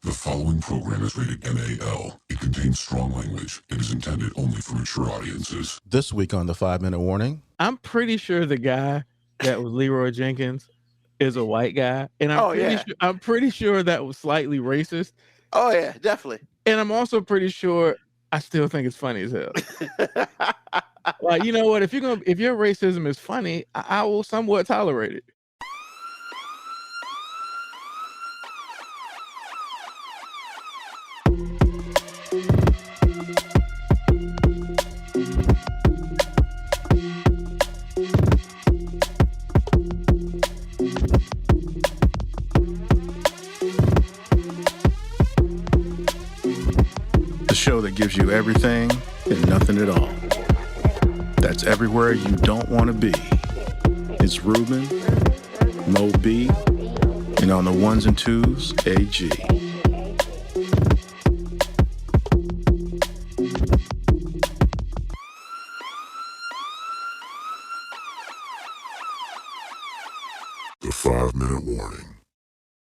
The following program is rated MAL. It contains strong language. It is intended only for mature audiences. This week on the 5-Minute Warning. I'm pretty sure the guy that was Leroy Jenkins is a white guy. And I'm pretty sure that was slightly racist. Oh, yeah, definitely. And I'm also pretty sure I still think it's funny as hell. Like, you know what? If your racism is funny, I will somewhat tolerate it. The show that gives you everything and nothing at all. That's everywhere you don't want to be. It's Ruben, Mo B, and on the ones and twos, AG. The 5-Minute Warning.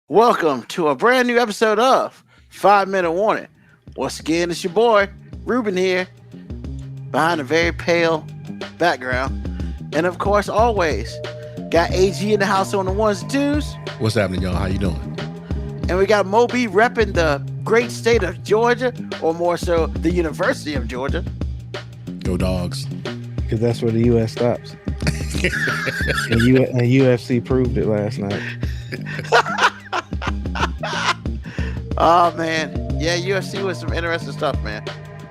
Welcome to a brand new episode of 5-Minute Warning. Once again, it's your boy, Ruben here, behind a very pale background. And of course, always, got AG in the house on the ones and twos. What's happening, y'all? How you doing? And we got Moby repping the great state of Georgia, or more so, the University of Georgia. Go Dogs. Because that's where the U.S. stops. and UFC proved it last night. Oh, man. Yeah, UFC was some interesting stuff, man.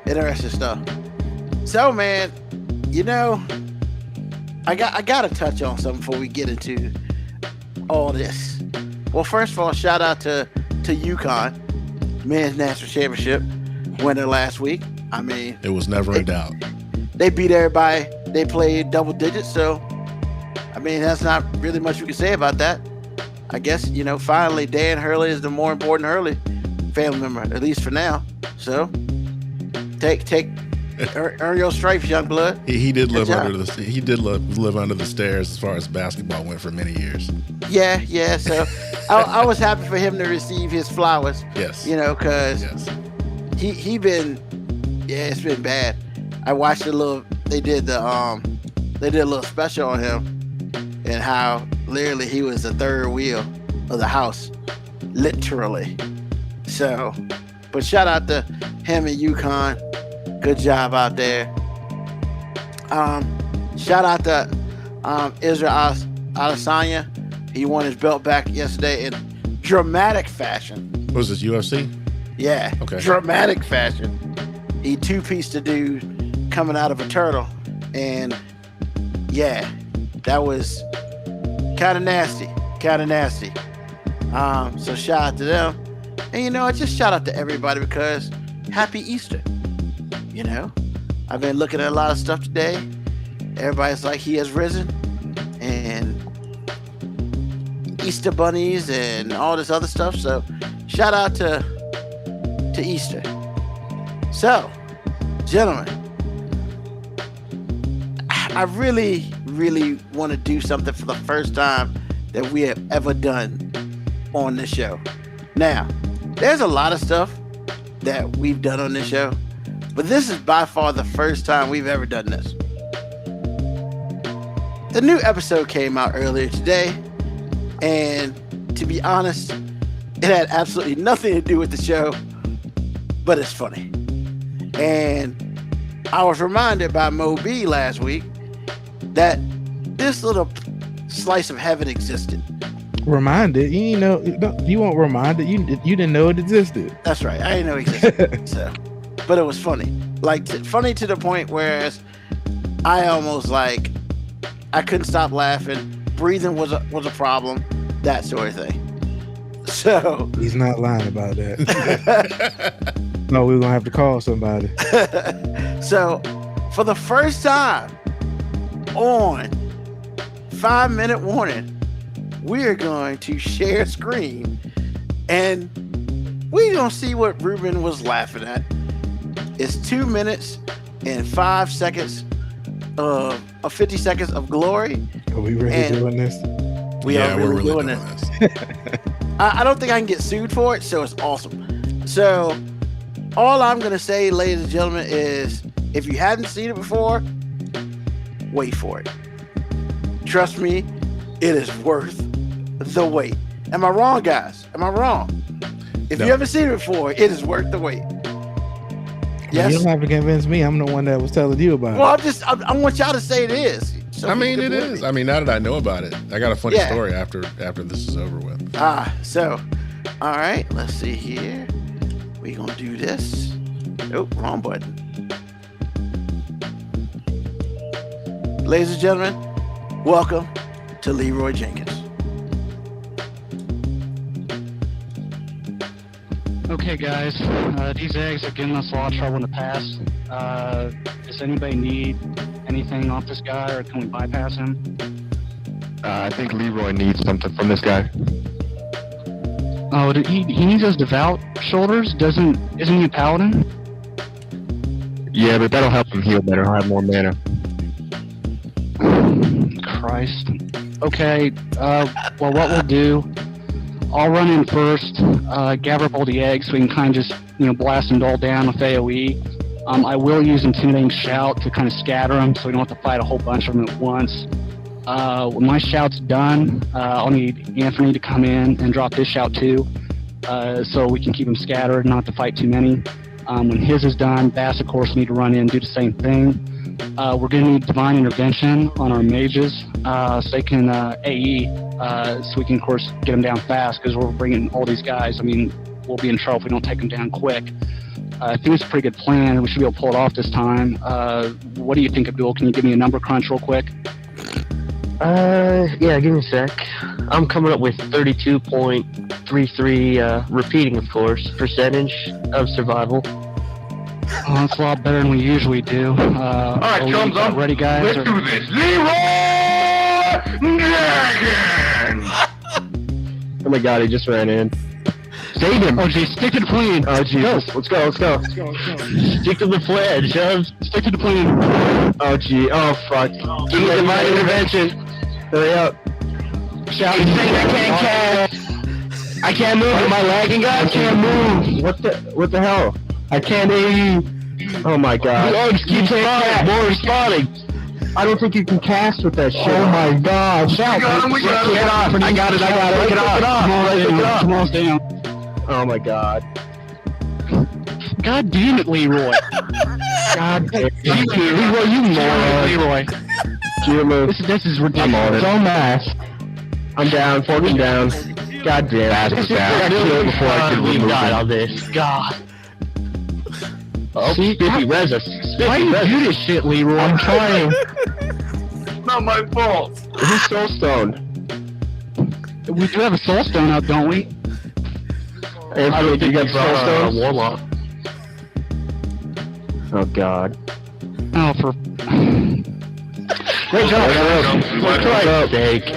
Interesting stuff. So, man, you know, I got to touch on something before we get into all this. Well, first of all, shout out to UConn, men's national championship winner last week. I mean, it was never in doubt. They beat everybody. They played double digits, so I mean, that's not really much we can say about that. I guess, you know, finally Dan Hurley is the more important Hurley family member, at least for now. So earn your stripes, young blood. He did live under the stairs as far as basketball went for many years. Yeah. So I was happy for him to receive his flowers. Yes. You know, because it's been bad. I watched they did a little special on him and how literally he was the third wheel of the house, literally. So, but shout out to him and UConn. Good job out there. Shout out to Israel Adesanya. He won his belt back yesterday in dramatic fashion. What was this, UFC? Yeah. Okay. Dramatic fashion. He two-pieced the dude coming out of a turtle. And yeah, that was kind of nasty. So shout out to them. And, you know, I just shout out to everybody because happy Easter. You know, I've been looking at a lot of stuff today. Everybody's like, he has risen. And Easter bunnies and all this other stuff. So shout out to Easter. So, gentlemen, I really, really want to do something for the first time that we have ever done on this show. Now, there's a lot of stuff that we've done on this show, but this is by far the first time we've ever done this. The new episode came out earlier today, and to be honest, it had absolutely nothing to do with the show, but it's funny. And I was reminded by Mo B last week that this little slice of heaven existed. Reminded? You won't remind it. You didn't know it existed. That's right. I didn't know it existed. So, but it was funny. Like, funny to the point where I almost I couldn't stop laughing. Breathing was a problem. That sort of thing. So he's not lying about that. No, we're gonna have to call somebody. So, for the first time on 5-Minute Warning, we're going to share screen and we're going to see what Ruben was laughing at. It's 2 minutes and 5 seconds of 50 seconds of glory. Are we really doing this? We're really doing this. I don't think I can get sued for it, so it's awesome. So, all I'm going to say, ladies and gentlemen, is if you hadn't seen it before, wait for it. Trust me, it is worth the wait. Am I wrong, guys? Am I wrong? If you haven't seen it before, it is worth the wait. Yes. You don't have to convince me. I'm the one that was telling you about Well, it. I want y'all to say it is. So I mean, it is. is. I mean, now that I know about it, I got a funny story after this is over with. So, all right, let's see here. We gonna do this. Oh, wrong button. Ladies and gentlemen, welcome to Leroy Jenkins. Okay, guys, these eggs are giving us a lot of trouble in the past. Does anybody need anything off this guy, or can we bypass him? I think Leroy needs something from this guy. Oh, he needs those devout shoulders? Isn't he a paladin? Yeah, but that'll help him heal better. He'll have more mana. Christ. Okay, well, what we'll do, I'll run in first, gather up all the eggs so we can kind of just, blast them all down with AoE. I will use Intimidating Shout to kind of scatter them so we don't have to fight a whole bunch of them at once. When my shout's done, I'll need Anthony to come in and drop his shout too, so we can keep them scattered, not to fight too many. When his is done, Bass, of course, need to run in and do the same thing. We're going to need Divine Intervention on our mages, so they can AE, so we can, of course, get them down fast, because we're bringing all these guys. I mean, we'll be in trouble if we don't take them down quick. I think it's a pretty good plan, and we should be able to pull it off this time. What do you think, Abdul? Can you give me a number crunch real quick? Yeah, give me a sec. I'm coming up with 32.33, repeating, of course, percentage of survival. Oh, that's a lot better than we usually do. All right, chums up. Ready, guys? Let's do this. Leroy Jenkins! Oh my god, he just ran in. Save him! Oh, geez, stick to the plan. Oh, Jesus. Let's go. Stick to the plan, Chubs. Stick to the plan. Oh, gee. Oh, fuck. Give me Divine Intervention. Hurry up. Shout. He's saying I can't cast. I can't move. Am I lagging, guys? I can't move. What the hell? I can't AE. Oh my god. The eggs keep spawning. More respawning. I don't think you can cast with that shit. Oh my god. Shout. We got him. Get off. I got it. Look it off. Come on, down. Oh my god. God damn it, Leroy. God damn it. Leroy, you moron. Leroy. This is ridiculous. I'm on it. So mass. I'm down. Fucking down. God damn it. I got killed before I could remove all this. God. Oh, Spiffy, res us. Why do you do this shit, Leroy? I'm trying. Not my fault. Who's Soulstone? We do have a soul stone out, don't we? Anthony, do you got Soulstone? Warlock. Oh god. Oh, for... Great job. For Christ's sake.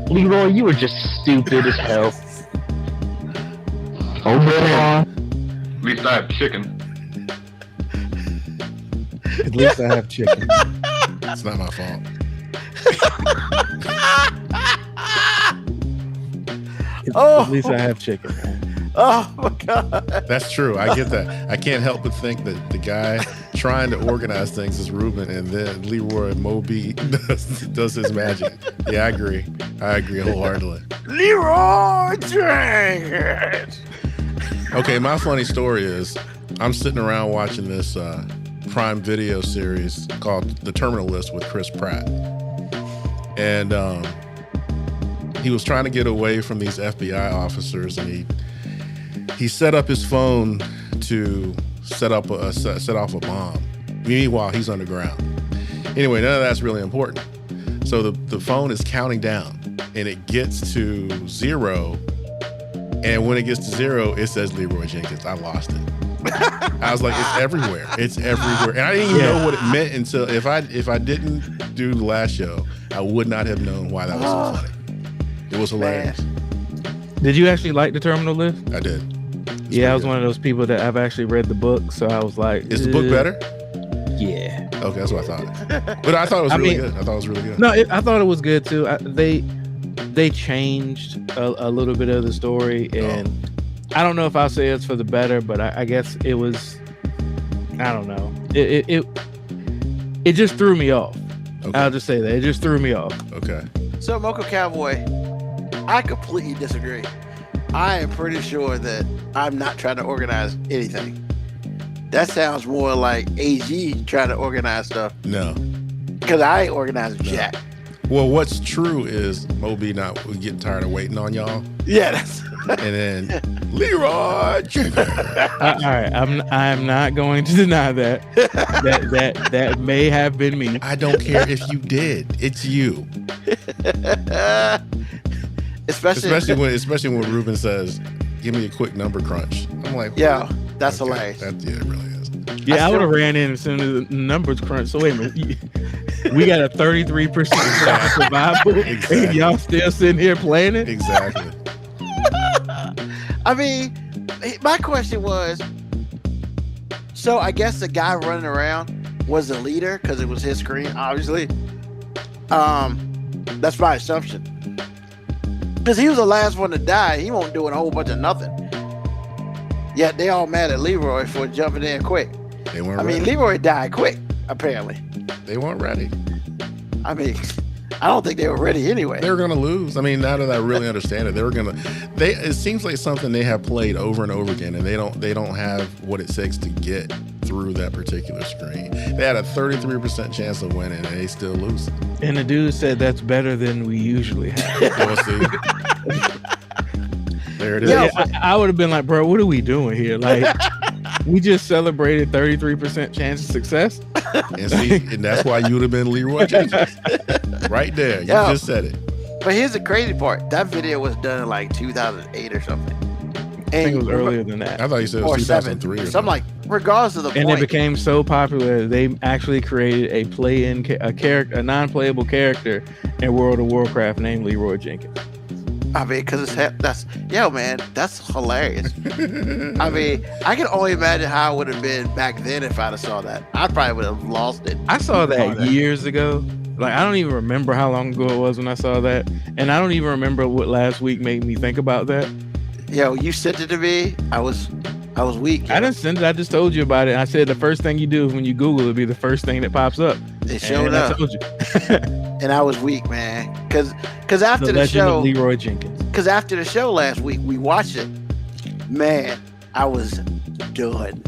Leroy, you were just stupid as hell. Over it. At least I have chicken. At least I have chicken. It's not my fault. At least I have chicken. Oh my god. That's true. I get that. I can't help but think that the guy trying to organize things is Ruben, and then Leroy Moby does his magic. Yeah, I agree. I agree wholeheartedly. Leroy Jenkins. Okay, my funny story is I'm sitting around watching this Prime Video series called The Terminal List with Chris Pratt. And he was trying to get away from these FBI officers, and he set up his phone to set off a bomb. Meanwhile, he's underground. Anyway, none of that's really important. So the phone is counting down, and it gets to 0. And when it gets to 0, it says Leroy Jenkins. I lost it. I was like, it's everywhere. It's everywhere. And I didn't even know what it meant until if I didn't do the last show, I would not have known why that was so funny. It was hilarious. Did you actually like the Terminal List? I did. Yeah, I was one of those people that I've actually read the book, so I was like, is the book better? Yeah. Okay, that's what I thought. But I thought it was really good. I thought it was really good. No, I thought it was good too. They changed a little bit of the story, and I don't know if I'll say it's for the better, but I guess it was. I don't know. It just threw me off. Okay. I'll just say that it just threw me off. Okay. So Mocha Cowboy, I completely disagree. I am pretty sure that I'm not trying to organize anything. That sounds more like AG trying to organize stuff. No. Because I ain't organizing jack. Well, what's true is Moby we getting tired of waiting on y'all. Yeah, that's. And then Leroy Jenkins. All right, I'm not going to deny that. that may have been me. I don't care if you did. It's you. Especially when Ruben says, "Give me a quick number crunch." I'm like, yeah, that's okay. hilarious. Yeah, it really is. Yeah, I would have ran in as soon as the numbers crunch. So wait a minute, we got a 33% shot of survival, Exactly. and y'all still sitting here playing it? Exactly. I mean, my question was, so I guess the guy running around was the leader because it was his screen, obviously. That's my assumption. Because he was the last one to die. He won't do a whole bunch of nothing. Yet they all mad at Leroy for jumping in quick. They weren't I mean, ready. Leroy died quick, apparently. They weren't ready. I mean, I don't think they were ready anyway. They were going to lose. I mean, now that I really understand it, it seems like something they have played over and over again, and they don't have what it takes to get through that particular screen. They had a 33% chance of winning, and they still lose. And the dude said that's better than we usually have. We'll see. There it is. Yeah, I would have been like, bro, what are we doing here? Like, we just celebrated 33% chance of success. And that's why you would have been Leroy Jenkins. Right there. You just said it. But here's the crazy part. That video was done in like 2008 or something. I think it was earlier than that. I thought you said it was 2003 or something. So I'm like, regardless of the And point. it became so popular, they actually created a non-playable character in World of Warcraft named Leroy Jenkins. I mean, because that's hilarious. I mean, I can only imagine how it would have been back then if I'd have saw that. I probably would have lost it. I saw that years ago. Like, I don't even remember how long ago it was when I saw that. And I don't even remember what last week made me think about that. Yo, you sent it to me. I was weak. I didn't send it. I just told you about it. I said the first thing you do is when you Google, it'll be the first thing that pops up. It showed up. I told you. And I was weak, man. Because after the the legend show, of Leroy Jenkins. because after the show last week, we watched it. Man, I was done.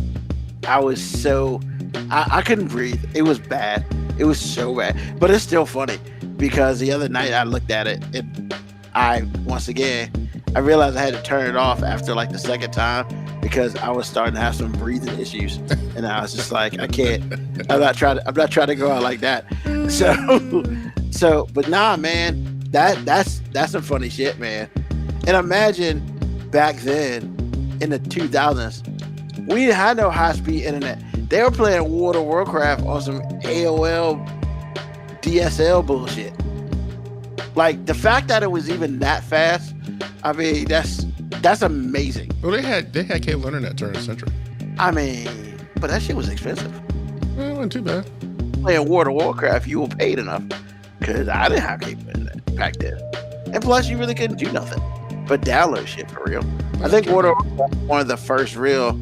I was so, I couldn't breathe. It was bad. It was so bad. But it's still funny because the other night I looked at it and I realized I had to turn it off after like the second time because I was starting to have some breathing issues. And I was just like, I can't, I'm not trying to go out like that. So, but nah, man, that's some funny shit, man. And imagine back then in the 2000s, we had no high-speed internet. They were playing World of Warcraft on some AOL DSL bullshit. Like, the fact that it was even that fast, I mean, that's amazing. Well, they had cable internet during the century. I mean, but that shit was expensive. Well, it wasn't too bad. Playing World of Warcraft, you were paid enough. Because I didn't have cable internet back then. And plus, you really couldn't do nothing but download shit for real. I think World of Warcraft was one of the first real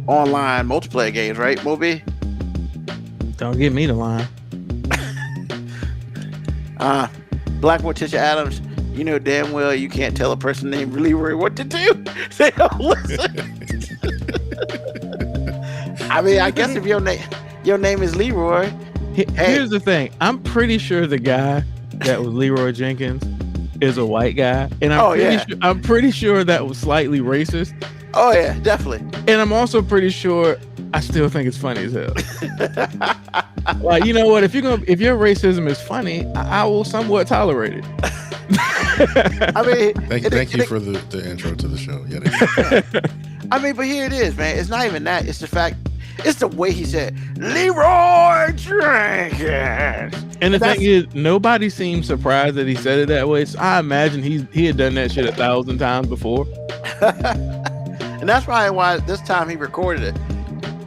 online multiplayer games, right, Moby? Don't give me the line. Black Morticia Adams, you know damn well you can't tell a person named Leroy what to do. They don't listen. I mean, I guess if your name is Leroy. Here's the thing. I'm pretty sure the guy that was Leroy Jenkins is a white guy. And I'm pretty sure that was slightly racist. Oh, yeah, definitely. And I'm also pretty sure I still think it's funny as hell. Like, you know what? If your racism is funny, I will somewhat tolerate it. I mean, thank you for the intro to the show. Yeah. I mean, but here it is, man. It's not even that. It's the fact. It's the way he said, Leroy Jenkins. And the thing is, nobody seemed surprised that he said it that way. So I imagine he had done that shit 1,000 times before. And that's probably why this time he recorded it.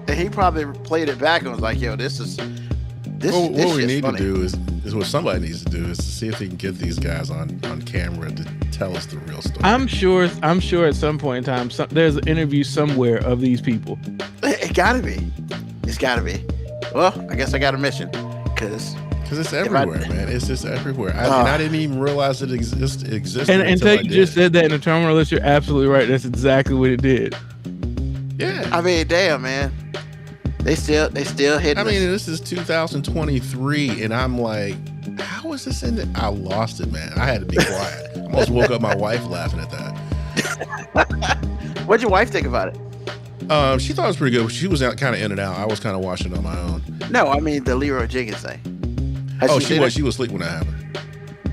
And he probably played it back and was like, yo, this what we need funny. To do is what somebody needs to do is to see if they can get these guys on camera to tell us the real story. I'm sure at some point in time, there's an interview somewhere of these people. It gotta be. It's gotta be. Well, I guess I got a mission. Because it's everywhere, man. It's just everywhere. I didn't even realize it existed. And until you just said that in the terminal list, you're absolutely right. That's exactly what it did. Yeah. I mean, damn, man. They still hitting. I mean, this is 2023, and I'm like, how is this in it? I lost it, man. I had to be quiet. I almost woke up my wife laughing at that. What'd your wife think about it? She thought it was pretty good. She was kind of in and out. I was kind of watching it on my own. No, I mean the Leroy Jenkins thing. She was asleep when that happened.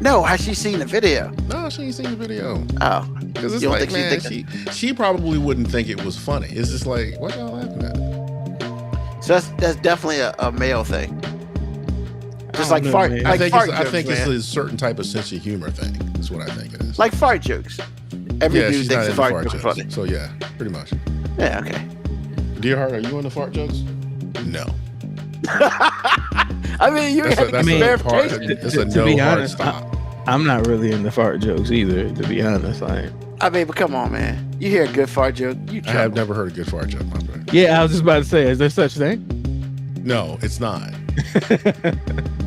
No, has she seen the video? No, she ain't seen the video. Oh, because it's like, man, she probably wouldn't think it was funny. It's just like, what y'all laughing at? So that's definitely a male thing. Just like fart. I Like think fart it's, jokes, I think man. it's a certain type of sense of humor thing. That's what I think it is. Like fart jokes. Every dude she's not thinks into fart fart jokes are funny. So yeah, pretty much. Yeah, okay. Dearheart, are you into fart jokes? No. I mean, you have verification. It's a To no be hard honest, stop. I'm not really into fart jokes either, to be honest. I mean, but come on, man. You hear a good fart joke, you I have never heard a good fart joke, my friend. Yeah, I was just about to say, is there such a thing? No, it's not.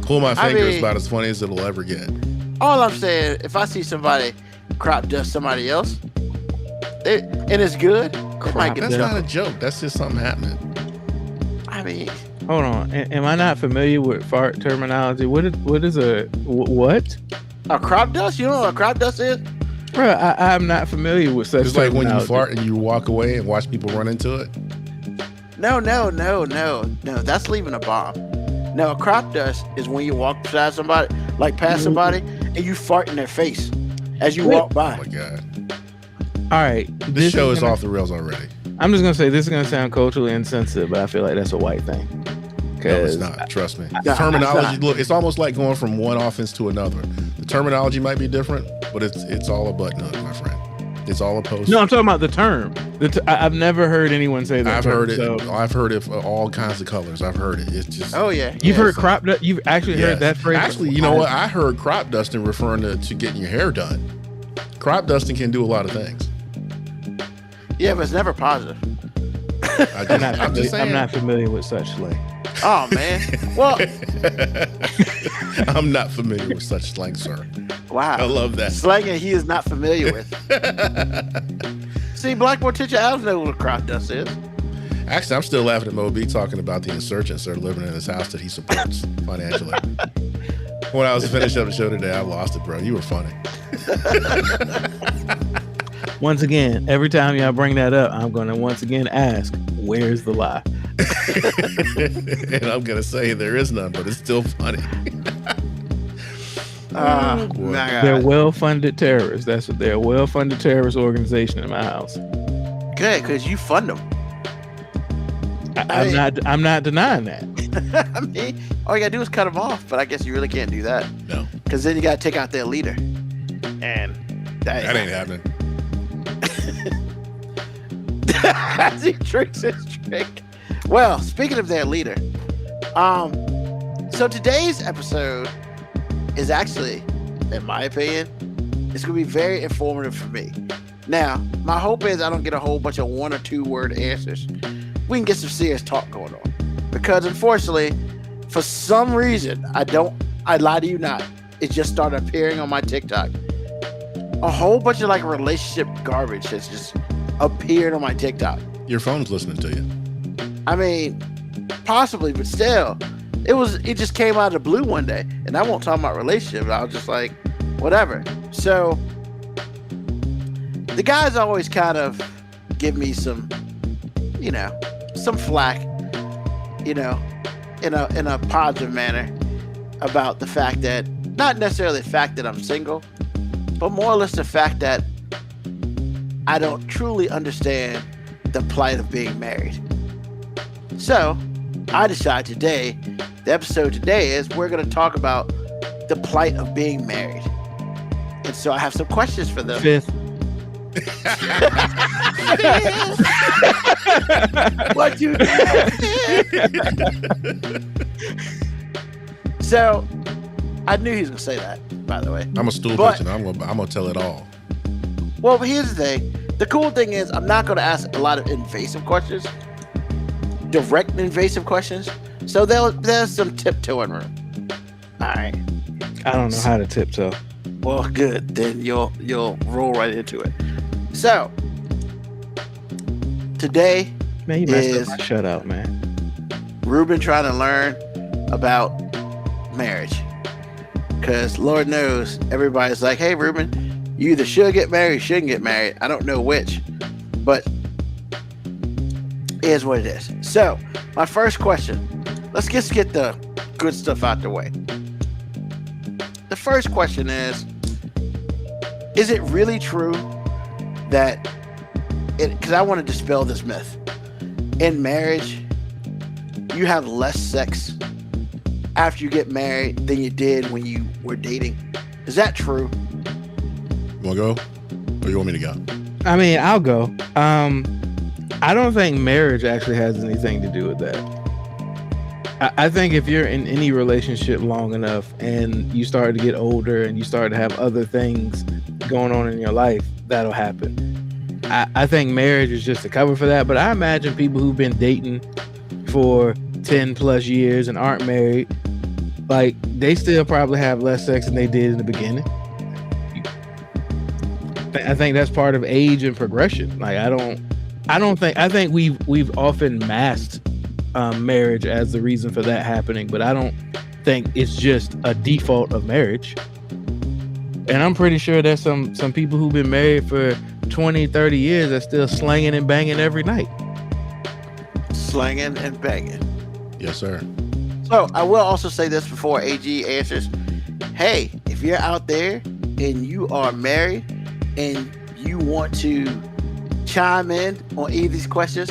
Pull my finger is about as funny as it'll ever get. All I'm saying, if I see somebody crop dust somebody else, and it's good, it might get That's not a joke. That's just something happening. I mean, hold on. Am I not familiar with fart terminology? What is a what? A crop dust? You know what a crop dust is? Bro, I'm not familiar with such. It's like when you fart and you walk away and watch people run into it. No. That's leaving a bomb. No, a crop dust is when you walk beside somebody, like past somebody, and you fart in their face as you walk by. Oh my god! All right, this show is off the rails already. I'm just gonna say this is gonna sound culturally insensitive, but I feel like that's a white thing. No, it's not. Trust me. The terminology. Look, it's almost like going from one offense to another. The terminology might be different, but it's all a button up, my friend. It's all a post. No, I'm talking about the term. I've never heard anyone say that. I've heard it. I've heard it for all kinds of colors. I've heard it. It's just. Oh yeah. You've heard crop dust. You've actually heard that phrase. Actually, you know what? I heard crop dusting referring to getting your hair done. Crop dusting can do a lot of things. Yeah, but it's never positive. I'm not familiar with such slang. Oh man. Well, I'm not familiar with such slang, sir. Wow. I love that. Slang that he is not familiar with. See, Blackboard teacher Adams knows what a crop dust is. Actually, I'm still laughing at Mo B talking about the insurgents that are living in his house that he supports financially. When I was finished up the show today, I lost it, bro. You were funny. Once again, every time y'all bring that up, I'm going to once again ask, where's the lie? And I'm going to say there is none, but it's still funny. They're well-funded terrorists. That's what they're. A well-funded terrorist organization in my house. Good, because you fund them. I'm not denying that. I mean, all you gotta do is cut them off, but I guess you really can't do that. No. Because then you gotta take out their leader. And that ain't happening. As he tricks his trick. Well, speaking of their leader, so today's episode is actually, in my opinion, it's gonna be very informative for me. Now, my hope is I don't get a whole bunch of 1 or 2 word answers. We can get some serious talk going on. Because unfortunately, for some reason, I lie to you not, it just started appearing on my TikTok. A whole bunch of like relationship garbage has just appeared on my TikTok. Your phone's listening to you. I mean, possibly, but still, it just came out of the blue one day, and I won't talk about relationships. I was just like, whatever. So the guys always kind of give me some, some flack, in a positive manner about the fact that, not necessarily the fact that I'm single, but more or less the fact that I don't truly understand the plight of being married. So I decided today, the episode today is we're going to talk about the plight of being married. And so I have some questions for them. Fifth. What you do? So I knew he was gonna say that, by the way. I'm a stool bitch and I'm gonna tell it all. Well, here's the thing. The cool thing is I'm not going to ask a lot of invasive questions, direct invasive questions. So there's some tiptoeing room. All right. I don't know how to tiptoe. Well, good. Then you'll roll right into it. So today, Man, you messed up my shutout, man. Ruben trying to learn about marriage. Because Lord knows everybody's like, hey, Ruben, you either should get married or shouldn't get married. I don't know which, but it is what it is. So my first question, let's just get the good stuff out the way. The first question is it really true that because I want to dispel this myth. In marriage, you have less sex after you get married than you did when you were dating. Is that true? You want to go? Or you want me to go? I mean, I'll go. I don't think marriage actually has anything to do with that. I think if you're in any relationship long enough and you start to get older and you start to have other things going on in your life, that'll happen. I think marriage is just a cover for that. But I imagine people who've been dating for 10 plus years and aren't married, like they still probably have less sex than they did in the beginning. I think that's part of age and progression. Like I think we've often masked marriage as the reason for that happening, but I don't think it's just a default of marriage. And I'm pretty sure there's some people who've been married for 20, 30 years that's still slanging and banging every night. Slanging and banging. Yes, sir. So I will also say this before AG answers. Hey, if you're out there and you are married and you want to chime in on any of these questions,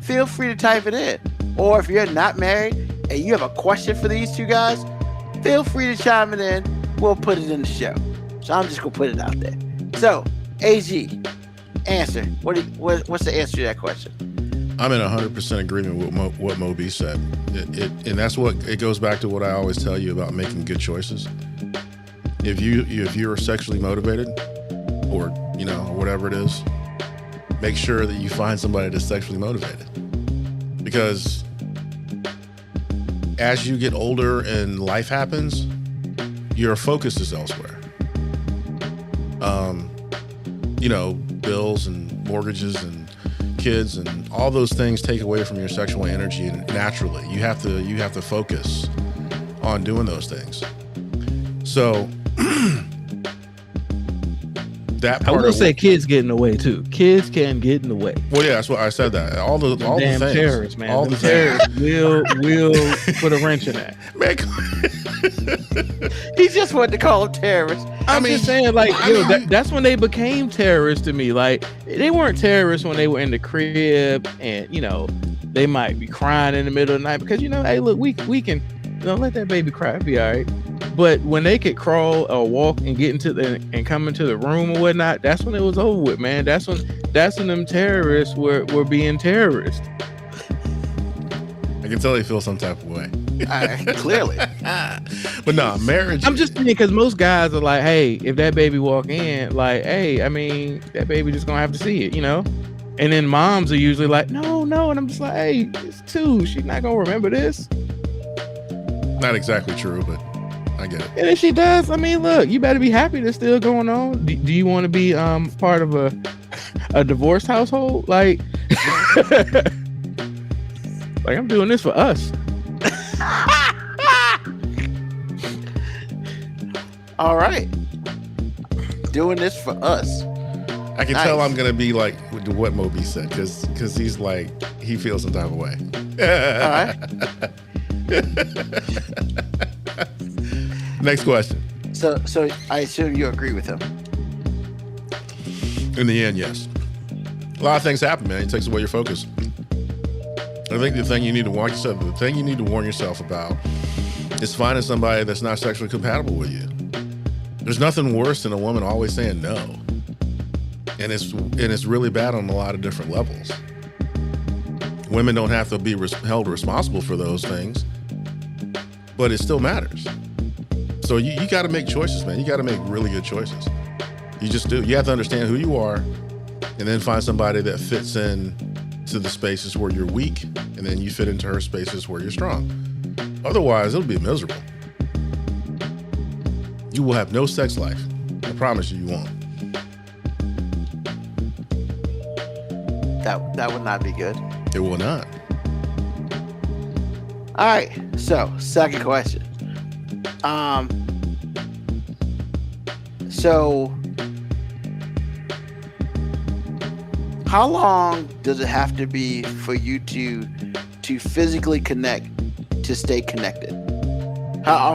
feel free to type it in. Or if you're not married and you have a question for these two guys, feel free to chime it in. We'll put it in the show. So I'm just gonna put it out there. So AG, answer. What's the answer to that question? I'm in 100% agreement with what Mo B said. And that's what it goes back to what I always tell you about making good choices. If you're sexually motivated, or whatever it is, make sure that you find somebody that's sexually motivated. Because as you get older and life happens, your focus is elsewhere. Bills and mortgages and kids and all those things take away from your sexual energy, and naturally you have to focus on doing those things. So that part, I will say kids get in the way too. Kids can get in the way. Well, yeah, that's what I said. That all the damn things, terrorists, man. all the the terrorists will put a wrench in that. Man, He just wanted to call them terrorists. I'm just saying, like, that's when they became terrorists to me. Like, they weren't terrorists when they were in the crib and, they might be crying in the middle of the night because, hey, look, we can, let that baby cry. It'll be all right. But when they could crawl or walk and get and come into the room or whatnot, that's when it was over with, man. That's when them terrorists were being terrorists. I can tell they feel some type of way. Clearly. But no, marriage. I'm just thinking because most guys are like, hey, if that baby walk in, like, hey, I mean, that baby just gonna have to see it, And then moms are usually like, no. And I'm just like, hey, it's 2. She's not gonna remember this. Not exactly true, but I get it. And if she does, I mean, look, you better be happy that's still going on. Do you want to be part of a divorced household? Like, like I'm doing this for us. All right. Doing this for us. I can tell I'm going to be like what Moby said because he's like, he feels some type of way. All right. Next question. So I assume you agree with him. In the end, yes. A lot of things happen, man. It takes away your focus. I think the thing you need to warn yourself about is finding somebody that's not sexually compatible with you. There's nothing worse than a woman always saying no. And it's really bad on a lot of different levels. Women don't have to be held responsible for those things, but it still matters. So you got to make choices, man. You got to make really good choices. You just do. You have to understand who you are, and then find somebody that fits in to the spaces where you're weak, and then you fit into her spaces where you're strong. Otherwise, it'll be miserable. You will have no sex life. I promise you, you won't. That would not be good. It will not. All right. So, second question. So how long does it have to be for you to physically connect to stay connected? How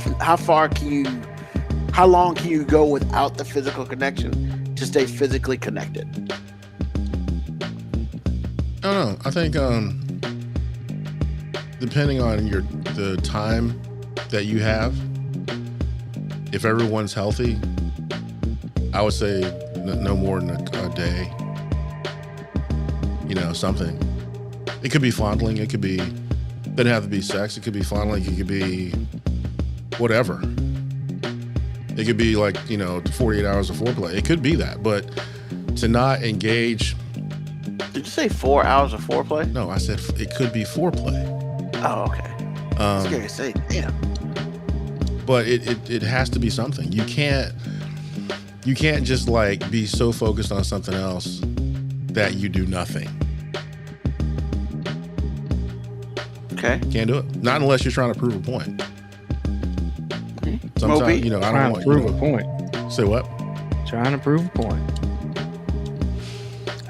long can you go without the physical connection to stay physically connected? I don't know. I think depending on the time that you have, if everyone's healthy, I would say no more than a day. You know, something. It could be fondling. It could be, doesn't have to be sex. It could be fondling. It could be whatever. It could be like, 48 hours of foreplay. It could be that, but to not engage. Did you say 4 hours of foreplay? No, I said it could be foreplay. Oh, okay. I was going to say, damn. But it has to be something. You can't just like be so focused on something else that you do nothing. Okay. Can't do it. Not unless you're trying to prove a point. Sometimes, Moby? I don't Trying want to prove a point. Say what? Trying to prove a point.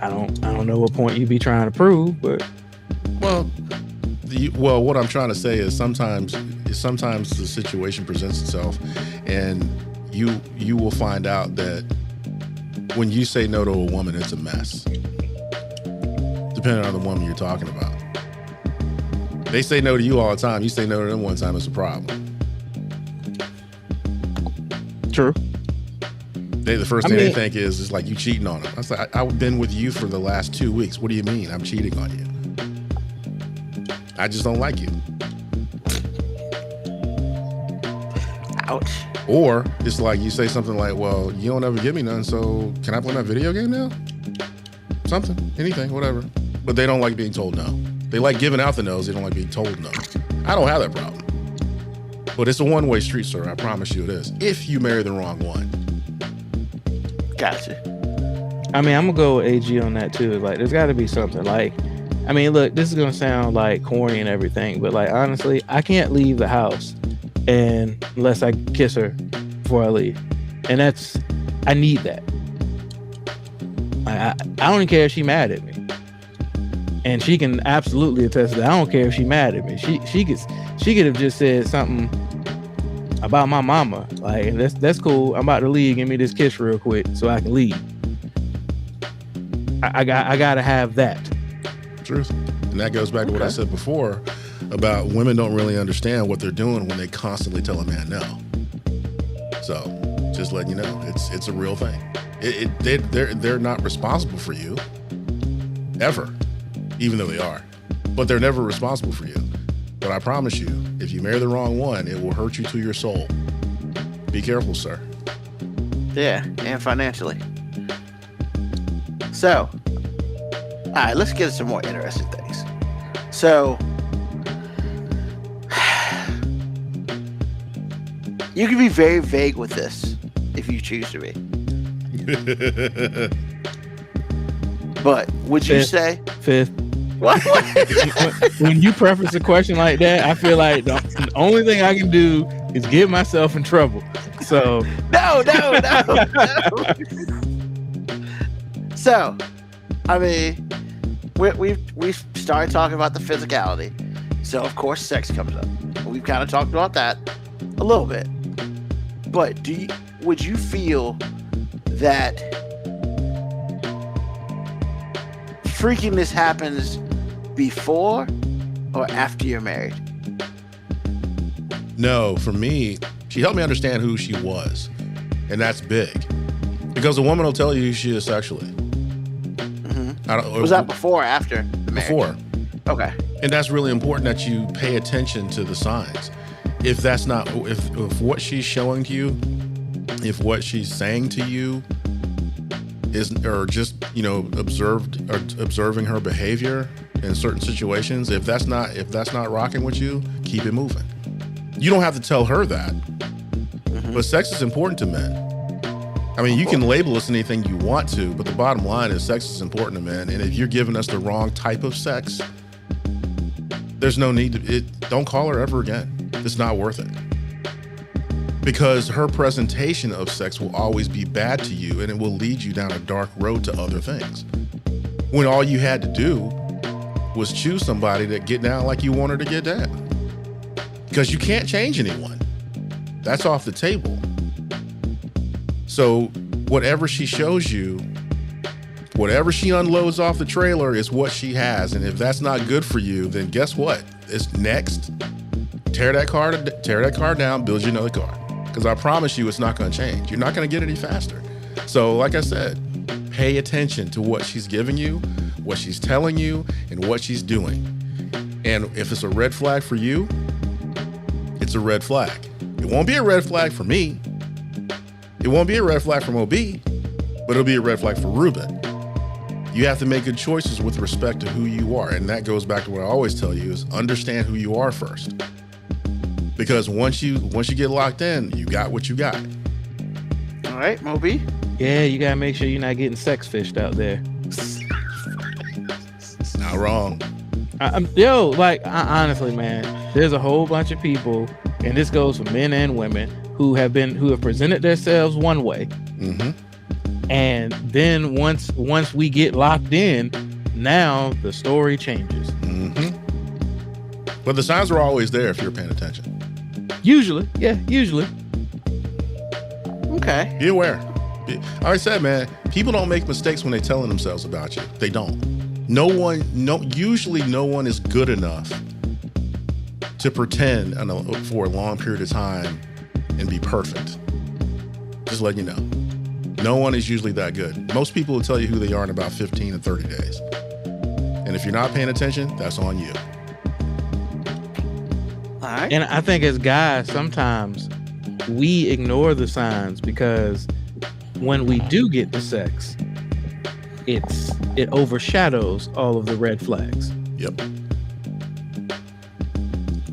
I don't know what point you be trying to prove, but Well, what I'm trying to say is sometimes the situation presents itself, and you will find out that when you say no to a woman, it's a mess. Depending on the woman you're talking about. They say no to you all the time. You say no to them one time, it's a problem. true. The first thing they think is like you cheating on them. I was like, I've been with you for the last 2 weeks. What do you mean I'm cheating on you? I just don't like you. Ouch. Or it's like you say something like, well, you don't ever give me none, so can I play my video game now? Something, anything, whatever. But they don't like being told no. They like giving out the no's, they don't like being told no. I don't have that problem. But it's a one-way street, sir. I promise you it is. If you marry the wrong one. Gotcha. I mean, I'm gonna go with AG on that too. Like, there's got to be something. Like, I mean, look, this is gonna sound like corny and everything, but like, honestly, I can't leave the house unless I kiss her before I leave, and I need that. I don't even care if she's mad at me, and she can absolutely attest to that. I don't care if she's mad at me. She could have just said something about my mama, like, and that's cool. I'm about to leave. Give me this kiss real quick so I can leave. I gotta have that. Truth. And that goes back to what I said before about women don't really understand what they're doing when they constantly tell a man no. So just letting you know, it's a real thing. They're not responsible for you ever, even though they are, but they're never responsible for you. But I promise you, if you marry the wrong one, it will hurt you to your soul. Be careful, sir. Yeah, and financially. So, all right, let's get to some more interesting things. So, you can be very vague with this if you choose to be. But would you say Fifth? what? When you preface a question like that, I feel like the only thing I can do is get myself in trouble. So No. So, I mean, we've started talking about the physicality. So of course sex comes up. We've kind of talked about that a little bit. But would you feel that freakiness happens before or after you're married? No, for me, she helped me understand who she was. And that's big. Because a woman will tell you who she is sexually. Mm-hmm. Was that before or after the marriage? Before. Okay. And that's really important that you pay attention to the signs. If that's not, if what she's showing to you, if what she's saying to you or just observing her behavior in certain situations, if that's not rocking with you, keep it moving. You don't have to tell her that, but sex is important to men. I mean, you can label us anything you want to, but the bottom line is sex is important to men. And if you're giving us the wrong type of sex, there's no need to. Don't call her ever again. It's not worth it. Because her presentation of sex will always be bad to you, and it will lead you down a dark road to other things. When all you had to do was choose somebody that get down like you want her to get down. Because you can't change anyone. That's off the table. So whatever she shows you, whatever she unloads off the trailer is what she has. And if that's not good for you, then guess what? It's next. Tear that car down, build you another car. Because I promise you it's not going to change. You're not going to get any faster. So like I said, pay attention to what she's giving you, what she's telling you, and what she's doing. And if it's a red flag for you, it's a red flag. It won't be a red flag for me. It won't be a red flag for OB, but it'll be a red flag for Ruben. You have to make good choices with respect to who you are. And that goes back to what I always tell you is understand who you are first. Because once you get locked in, you got what you got. All right, Moby. Yeah, you gotta make sure you're not getting sex fished out there. Not wrong. Honestly, man, there's a whole bunch of people, and this goes for men and women, who have presented themselves one way, and then once we get locked in, now the story changes. But the signs are always there if you're paying attention. Usually. Okay. Be aware. Like I said, man, people don't make mistakes when they're telling themselves about you. They don't. Usually no one is good enough to pretend for a long period of time and be perfect. Just letting you know. No one is usually that good. Most people will tell you who they are in about 15 to 30 days. And if you're not paying attention, that's on you. All right. And I think as guys, sometimes we ignore the signs because when we do get to sex, it overshadows all of the red flags. Yep.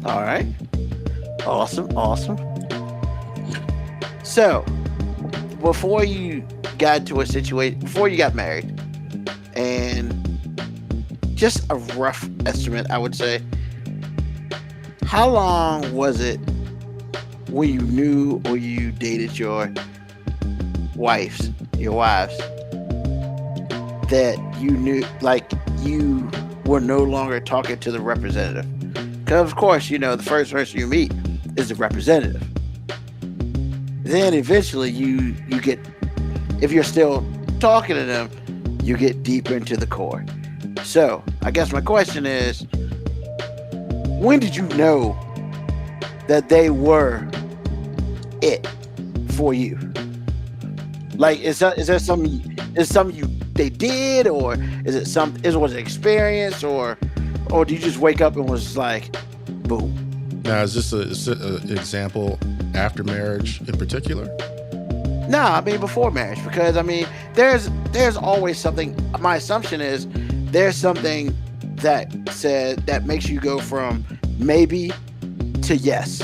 All right. Awesome. So, before you got married, and just a rough estimate, I would say, how long was it when you knew or you dated your wives, that you knew, like, you were no longer talking to the representative? Because, of course, the first person you meet is the representative. Then eventually you get, if you're still talking to them, you get deeper into the core. So, I guess my question is, when did you know that they were it for you? Like, is there something they did, or was it experience, or do you just wake up and was like, boom? Now, is this an example after marriage in particular? No, I mean before marriage, because I mean there's always something. My assumption is there's something that makes you go from maybe to yes.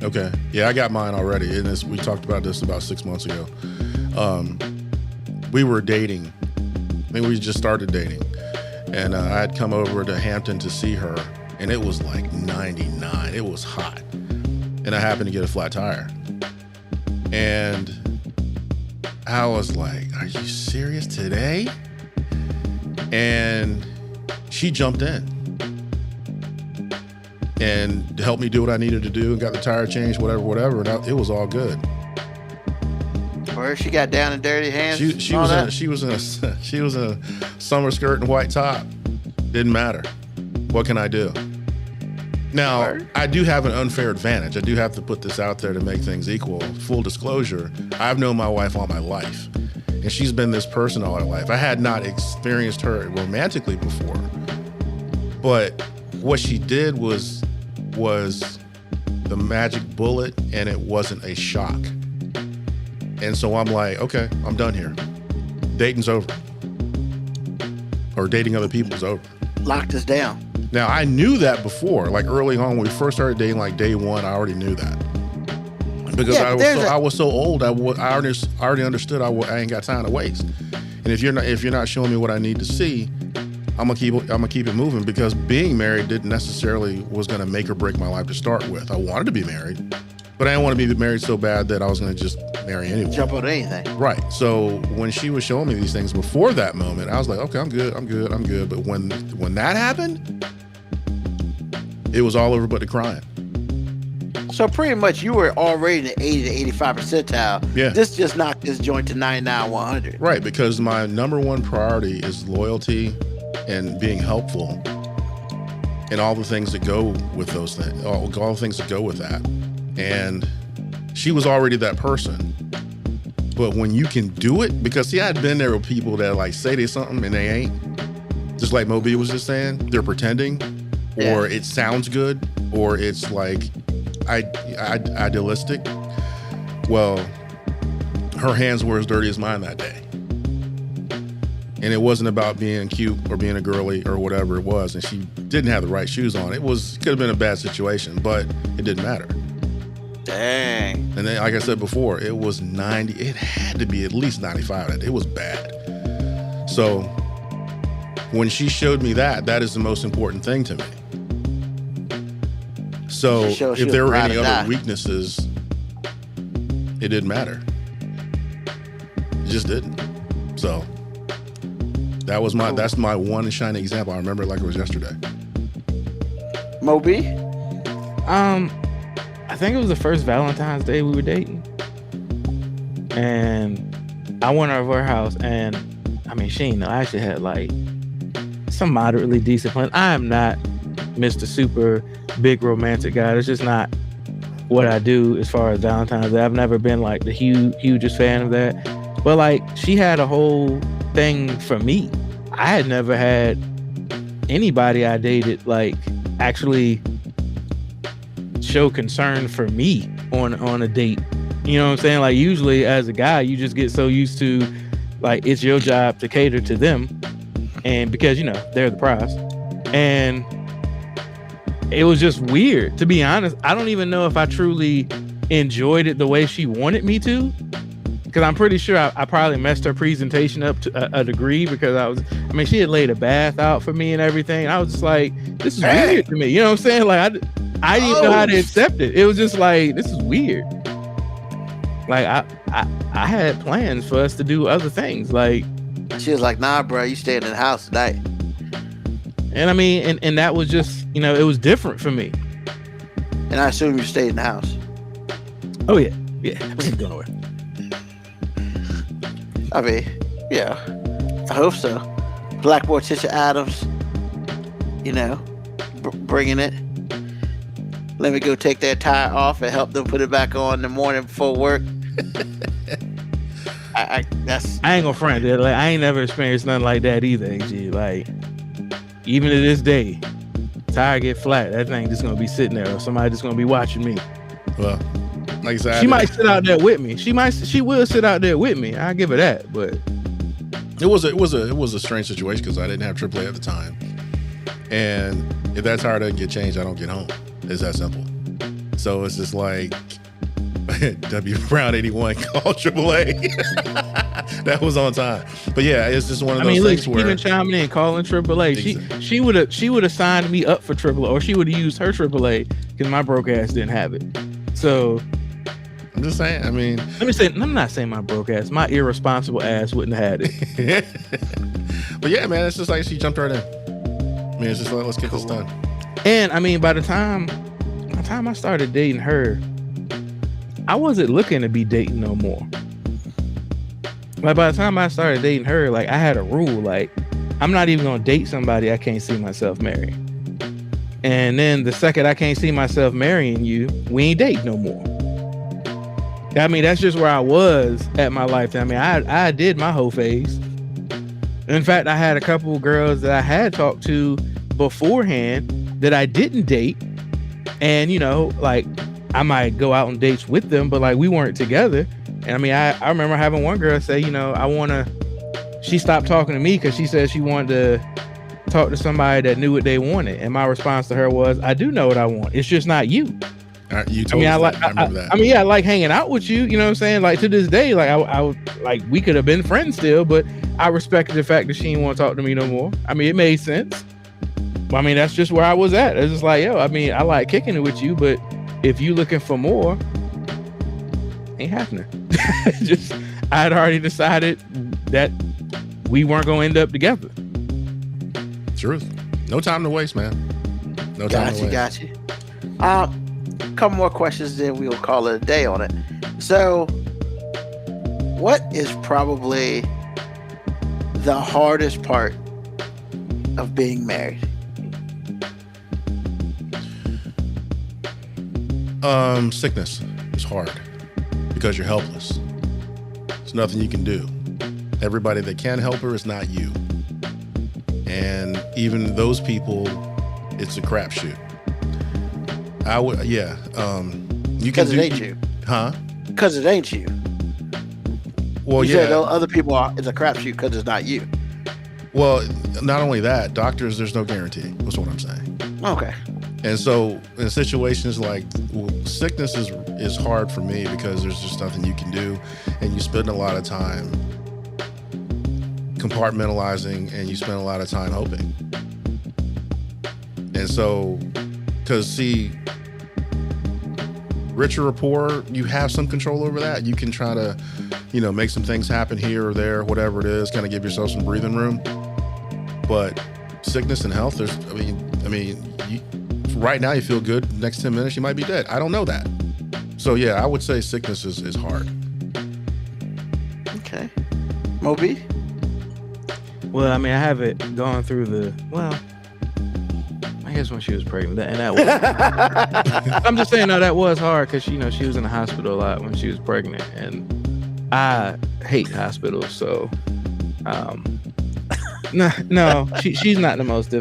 Okay. Yeah, I got mine already. And we talked about this about 6 months ago. We were dating. I mean, we just started dating. And I had come over to Hampton to see her. And it was like 99. It was hot. And I happened to get a flat tire. And I was like, are you serious today? And she jumped in and helped me do what I needed to do and got the tire changed, whatever. And it was all good. Or she got down and dirty hands. She was in a summer skirt and white top. Didn't matter. What can I do? Now, I do have an unfair advantage. I do have to put this out there to make things equal. Full disclosure, I've known my wife all my life. And she's been this person all her life. I had not experienced her romantically before. But what she did was the magic bullet, and it wasn't a shock. And so I'm like, okay, I'm done here. dating's over. Or dating other people is over. Locked us down. Now, I knew that before. Like early on, when we first started dating, like day one, I already knew that. Because I was so old, I already understood I ain't got time to waste. And if you're not showing me what I need to see, I'm gonna keep it moving, because being married didn't necessarily was gonna make or break my life to start with. I wanted to be married, but I didn't want to be married so bad that I was gonna just marry anyone. Jump on anything. Right. So when she was showing me these things before that moment, I was like, okay, I'm good. But when that happened, it was all over but the crying. So pretty much you were already in the 80 to 85 percentile. Yeah. This just knocked this joint to 99, 100. Right, because my number one priority is loyalty and being helpful, and all the things that go with those things, all the things that go with that. And she was already that person. But when you can do it, because see, I had been there with people that like say they something and they ain't. Just like Moby was just saying, they're pretending, or it sounds good, or it's like idealistic. Well, her hands were as dirty as mine that day. And it wasn't about being cute or being a girly or whatever it was. And she didn't have the right shoes on. It could have been a bad situation, but it didn't matter. Dang. And then, like I said before, it was 90. It had to be at least 95. It was bad. So when she showed me that is the most important thing to me. So if there were any other weaknesses, it didn't matter. It just didn't. So that's my one shining example. I remember it like it was yesterday. Moby? I think it was the first Valentine's Day we were dating. And I went over her house, and I mean, she ain't know. I actually had like some moderately decent plans. I am not Mr. Super big romantic guy. It's just not what I do as far as Valentine's Day. I've never been like the hugest fan of that. But like, she had a whole thing for me. I had never had anybody I dated like actually show concern for me on a date. You know what I'm saying? Like, usually as a guy, you just get so used to like it's your job to cater to them, and because you know they're the prize. And it was just weird, to be honest. I don't even know if I truly enjoyed it the way she wanted me to, because I'm pretty sure I probably messed her presentation up to a degree, because she had laid a bath out for me and everything. And I was just like, this is weird to me. You know what I'm saying? Like, I didn't know how to accept it. It was just like, this is weird. Like, I had plans for us to do other things. Like, she was like, nah, bro, you staying in the house tonight. And I mean, and that was just, you know, it was different for me. And I assume you stayed in the house. Oh yeah, we ain't going nowhere. I mean, yeah, I hope so. Black Boy Tisha Adams, you know, bringing it. Let me go take that tie off and help them put it back on in the morning before work. I ain't gonna front that. Like, I ain't never experienced nothing like that either, AG. Like, even to this day, tire get flat, that thing just gonna be sitting there, or somebody just gonna be watching me. Well, like I said, she might sit out there with me. She will sit out there with me. I'll give her that. But it was a strange situation, because I didn't have AAA at the time, and if that tire doesn't get changed, I don't get home. It's that simple. So it's just like W Brown 81 called AAA. That was on time. But yeah, it's just one of those things where even chiming in, calling AAA. Exactly. She would have signed me up for AAA, or she would have used her AAA, because my broke ass didn't have it. So I'm just saying. I mean, I'm not saying my broke ass. My irresponsible ass wouldn't have had it. But yeah, man, it's just like she jumped right in. I mean, it's just like, let's get this done. And I mean, by the time I started dating her, I wasn't looking to be dating no more. Like, by the time I started dating her, like, I had a rule, like, I'm not even gonna date somebody I can't see myself marrying. And then the second I can't see myself marrying you, we ain't dating no more. I mean, that's just where I was at my lifetime. I mean, I did my whole phase. In fact, I had a couple of girls that I had talked to beforehand that I didn't date. And, you know, like, I might go out on dates with them, but like, we weren't together. And I mean, I remember having one girl say, you know, I want to she stopped talking to me because she said she wanted to talk to somebody that knew what they wanted. And my response to her was, I do know what I want. It's just not you. You told us that. I remember that. I mean, yeah, I like hanging out with you. You know what I'm saying? Like to this day, like I like we could have been friends still, but I respected the fact that she didn't want to talk to me no more. I mean, it made sense. I mean, that's just where I was at. It's just like, yo, I mean, I like kicking it with you, but if you looking for more, ain't happening. Just I had already decided that we weren't gonna end up together. Truth. No time to waste, man. No time to waste. Gotcha. Couple more questions, then we'll call it a day on it. So, what is probably the hardest part of being married? Sickness is hard because you're helpless. There's nothing you can do. Everybody that can help her is not you. And even those people, it's a crapshoot. Because it ain't you. Huh? Because it ain't you. Well, you said other people it's a crapshoot because it's not you. Well, not only that, doctors, there's no guarantee. That's what I'm saying. Okay. And so in situations like sickness is hard for me because there's just nothing you can do, and you spend a lot of time compartmentalizing, and you spend a lot of time hoping. And so, because see, richer or poorer, you have some control over that. You can try to, make some things happen here or there, whatever it is, kind of give yourself some breathing room. But sickness and health, right now you feel good. Next 10 minutes, you might be dead. I don't know that. So yeah, I would say sickness is hard. Okay. Moby? Well, I mean, I haven't gone through I guess when she was pregnant, and that was. I'm just saying, no, that was hard because she was in the hospital a lot when she was pregnant, and I hate hospitals. So, no, she's not the most.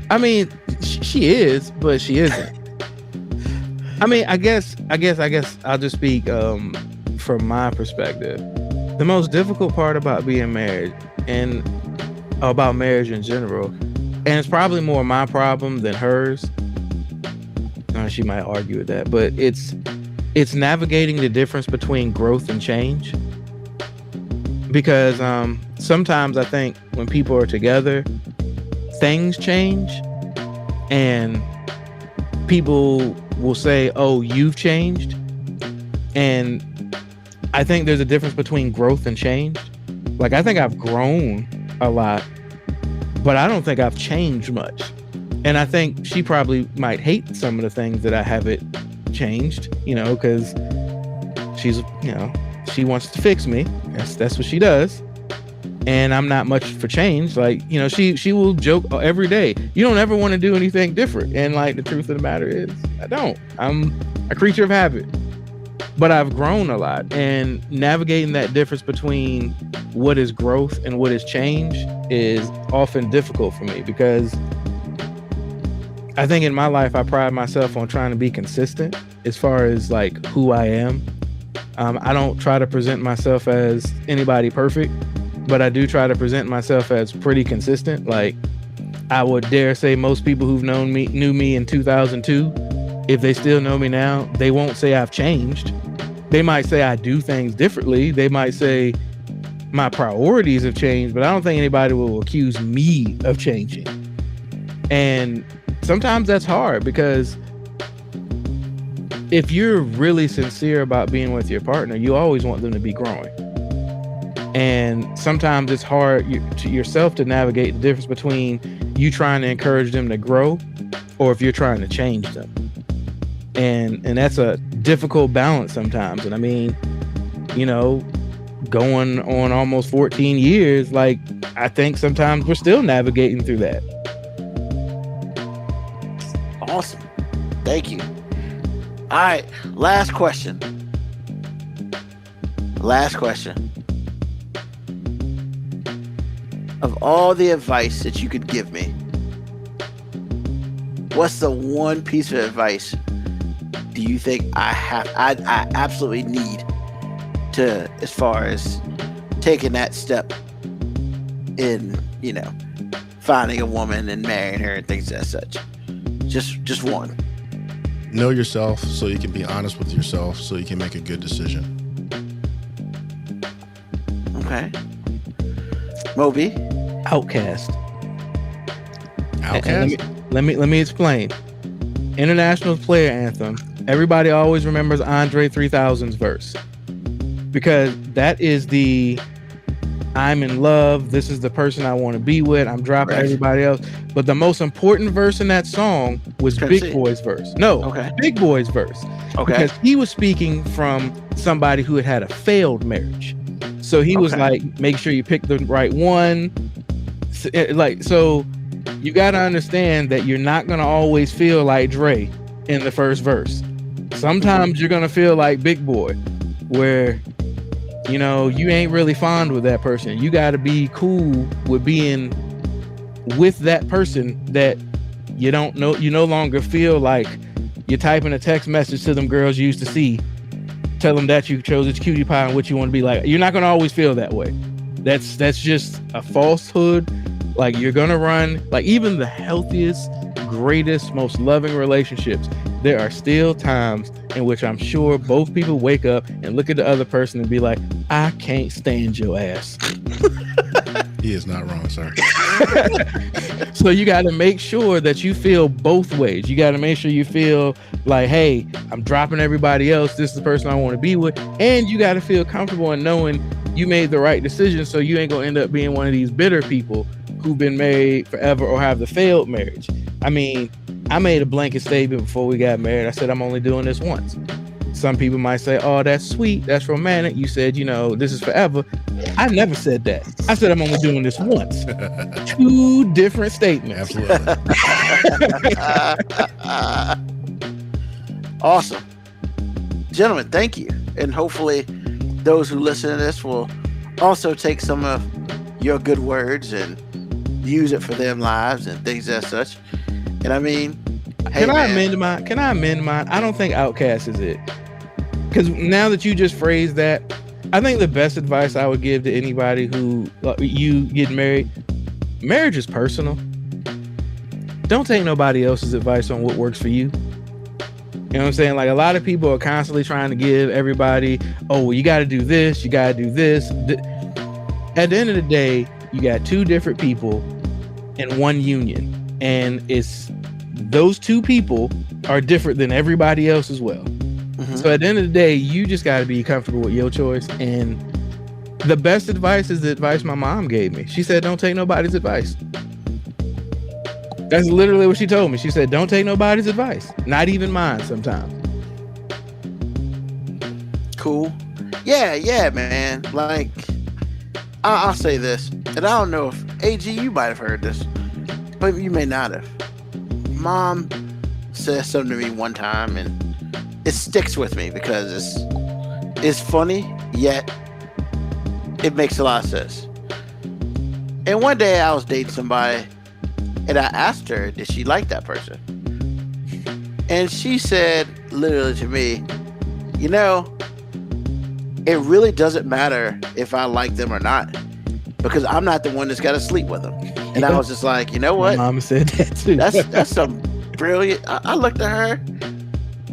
I mean, she is, but she isn't. I mean, I guess I'll just speak from my perspective. The most difficult part about being married and about marriage in general, and it's probably more my problem than hers. She might argue with that, but it's navigating the difference between growth and change. Because sometimes I think when people are together, things change, and people will say, "Oh, you've changed," and I think there's a difference between growth and change. Like, I think I've grown a lot, but I don't think I've changed much. And I think she probably might hate some of the things that I haven't changed, because she's, she wants to fix me. That's what she does. And I'm not much for change. Like, she will joke every day. You don't ever want to do anything different. And like, the truth of the matter is, I don't. I'm a creature of habit. But I've grown a lot, and navigating that difference between what is growth and what is change is often difficult for me, because I think in my life, I pride myself on trying to be consistent as far as like who I am. I don't try to present myself as anybody perfect, but I do try to present myself as pretty consistent. Like, I would dare say most people who've knew me in 2002, if they still know me now, they won't say I've changed. They might say I do things differently. They might say my priorities have changed, but I don't think anybody will accuse me of changing. And sometimes that's hard, because if you're really sincere about being with your partner, you always want them to be growing. And sometimes it's hard to yourself to navigate the difference between you trying to encourage them to grow or if you're trying to change them. And that's a difficult balance sometimes. And I mean, going on almost 14 years, like, I think sometimes we're still navigating through that. Awesome. Thank you. All right. Last question. Of all the advice that you could give me, what's the one piece of advice do you think I absolutely need to, as far as taking that step in, finding a woman and marrying her and things as such. Just one. Know yourself so you can be honest with yourself so you can make a good decision. Okay. Moby. Outcast. Outcast? Let me explain. International Player Anthem. Everybody always remembers Andre 3000's verse because that is the I'm in love. This is the person I want to be with. I'm dropping everybody else. But the most important verse in that song was Big Boy's verse. No, Big Boy's verse. Okay. Because he was speaking from somebody who had a failed marriage. So he was like, make sure you pick the right one. So you got to understand that you're not going to always feel like Dre in the first verse. Sometimes you're going to feel like Big Boy, where you ain't really fond with that person. You got to be cool with being with that person that you don't know. You no longer feel like you're typing a text message to them girls you used to see. Tell them that you chose this cutie pie and what you want to be like. You're not going to always feel that way. That's just a falsehood. Like you're going to run, like even the healthiest, greatest, most loving relationships, there are still times in which I'm sure both people wake up and look at the other person and be like, I can't stand your ass. He is not wrong, sir. So you got to make sure that you feel both ways. You got to make sure you feel like, hey, I'm dropping everybody else. This is the person I want to be with. And you got to feel comfortable in knowing you made the right decision. So you ain't going to end up being one of these bitter people who've been married forever or have the failed marriage. I mean, I made a blanket statement before we got married. I said, I'm only doing this once. Some people might say, oh, that's sweet. That's romantic. You said, this is forever. I never said that. I said, I'm only doing this once. Two different statements. Absolutely. Awesome. Gentlemen, thank you. And hopefully those who listen to this will also take some of your good words and use it for their lives and things as such. And I mean, Can I amend mine? I don't think Outcast is it. Because now that you just phrased that, I think the best advice I would give to anybody who you get married, marriage is personal. Don't take nobody else's advice on what works for you. You know what I'm saying? Like a lot of people are constantly trying to give everybody, oh, well, you got to do this, you got to do this. At the end of the day, you got two different people in one union. And it's those two people are different than everybody else as well. Mm-hmm. So at the end of the day, you just got to be comfortable with your choice. And the best advice is the advice my mom gave me. She said, don't take nobody's advice. That's literally what she told me. She said, don't take nobody's advice. Not even mine sometimes. Cool. Yeah, man. Like, I'll say this. And I don't know if, AG, you might have heard this, but you may not have. Mom said something to me one time, and it sticks with me because it's funny, yet it makes a lot of sense. And one day I was dating somebody, and I asked her, did she like that person? And she said, literally to me, it really doesn't matter if I like them or not, because I'm not the one that's got to sleep with them. And I was just like, you know what? My mama said that too. That's some brilliant. I looked at her,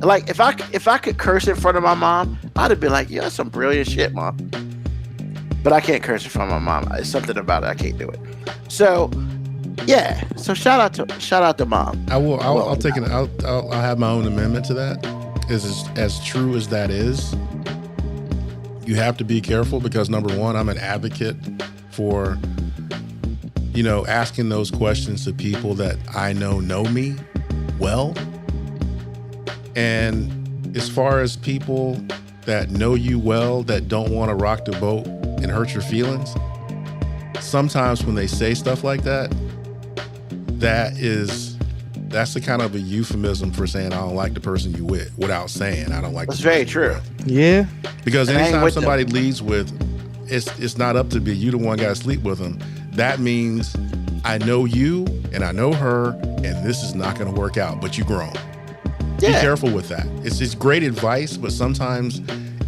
like if I could curse in front of my mom, I'd have been like, yeah, that's some brilliant shit, Mom. But I can't curse in front of my mom. It's something about it. I can't do it. So yeah. So shout out to Mom. I'll take it. I'll have my own amendment to that. As true as that is, you have to be careful because number one, I'm an advocate for asking those questions to people that I know me well. And as far as people that know you well, that don't want to rock the boat and hurt your feelings, sometimes when they say stuff like that, that's the kind of a euphemism for saying I don't like the person you with without saying I don't like. That's very true. Yeah. Because anytime somebody leads with, it's not up to be you the one got to sleep with them. That means I know you and I know her, and this is not going to work out. But you grown. Yeah. Be careful with that. It's great advice, but sometimes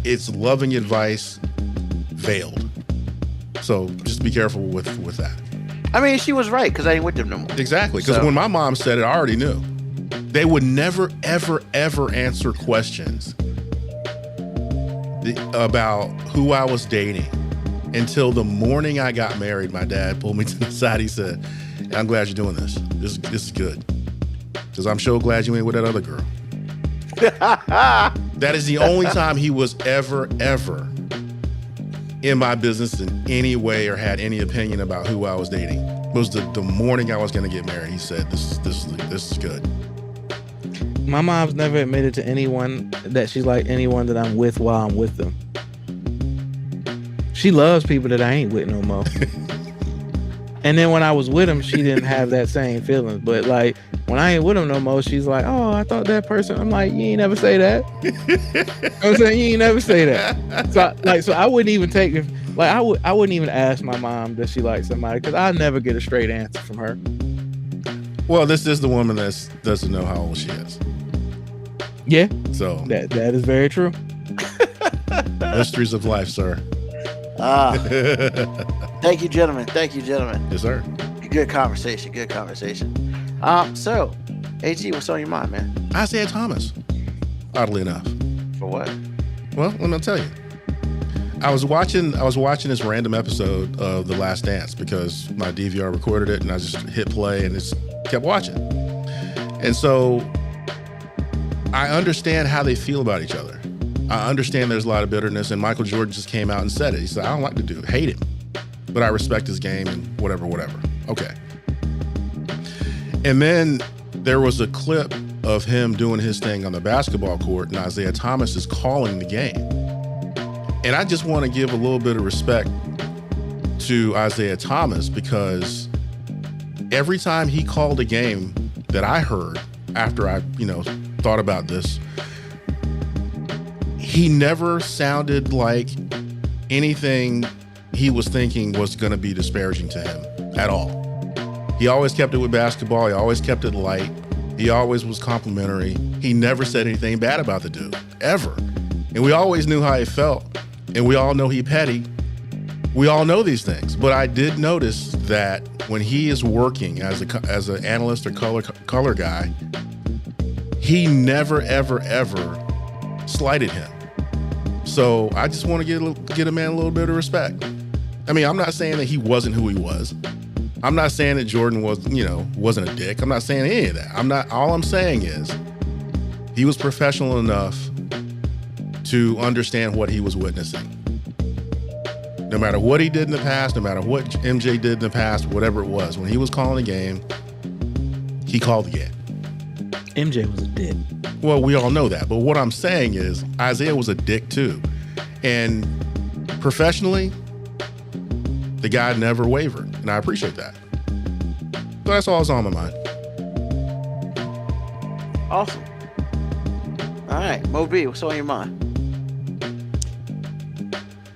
it's loving advice veiled. So just be careful with that. I mean, she was right because I ain't with them no more. Exactly. Because when my mom said it, I already knew. They would never, ever, ever answer questions about who I was dating until the morning I got married. My dad pulled me to the side. He said, I'm glad you're doing this. This is good. Because I'm so glad you ain't with that other girl. That is the only time he was ever in my business in any way or had any opinion about who I was dating. It was the morning I was going to get married. He said, this is good. My mom's never admitted to anyone that she's like anyone that I'm with while I'm with them. She loves people that I ain't with no more. And then when I was with them, she didn't have that same feelings. But like when I ain't with them no more, she's like, oh, I thought that person. I'm like, you ain't never say that. You know what I'm saying? You ain't never say that. So I wouldn't even take it. Like I wouldn't even ask my mom does she like somebody because I never get a straight answer from her. Well, this is the woman that doesn't know how old she is. Yeah. So that is very true. Mysteries of life, sir. Thank you, gentlemen. Yes, sir. Good conversation. So, AG, what's on your mind, man? Isaiah Thomas. Oddly enough. For what? Well, let me tell you. I was watching this random episode of The Last Dance because my DVR recorded it, and I just hit play and just kept watching. And so I understand how they feel about each other. I understand there's a lot of bitterness, and Michael Jordan just came out and said it. He said, I don't like the dude, hate him, but I respect his game and whatever. Okay. And then there was a clip of him doing his thing on the basketball court, and Isaiah Thomas is calling the game. And I just want to give a little bit of respect to Isaiah Thomas because every time he called a game that I heard after I, thought about this, he never sounded like anything he was thinking was going to be disparaging to him at all. He always kept it with basketball. He always kept it light. He always was complimentary. He never said anything bad about the dude, ever. And we always knew how he felt. And we all know he petty. We all know these things. But I did notice that when he is working as an analyst or color guy, he never, ever, ever slighted him. So I just want to get a man a little bit of respect. I mean, I'm not saying that he wasn't who he was. I'm not saying that Jordan wasn't a dick. I'm not saying any of that. All I'm saying is he was professional enough to understand what he was witnessing. No matter what he did in the past, no matter what MJ did in the past, whatever it was, when he was calling the game, he called the game. MJ was a dick. Well, we all know that. But what I'm saying is Isaiah was a dick too. And professionally, the guy never wavered. And I appreciate that. So that's all that's on my mind. Awesome. All right, Mo B, what's on your mind?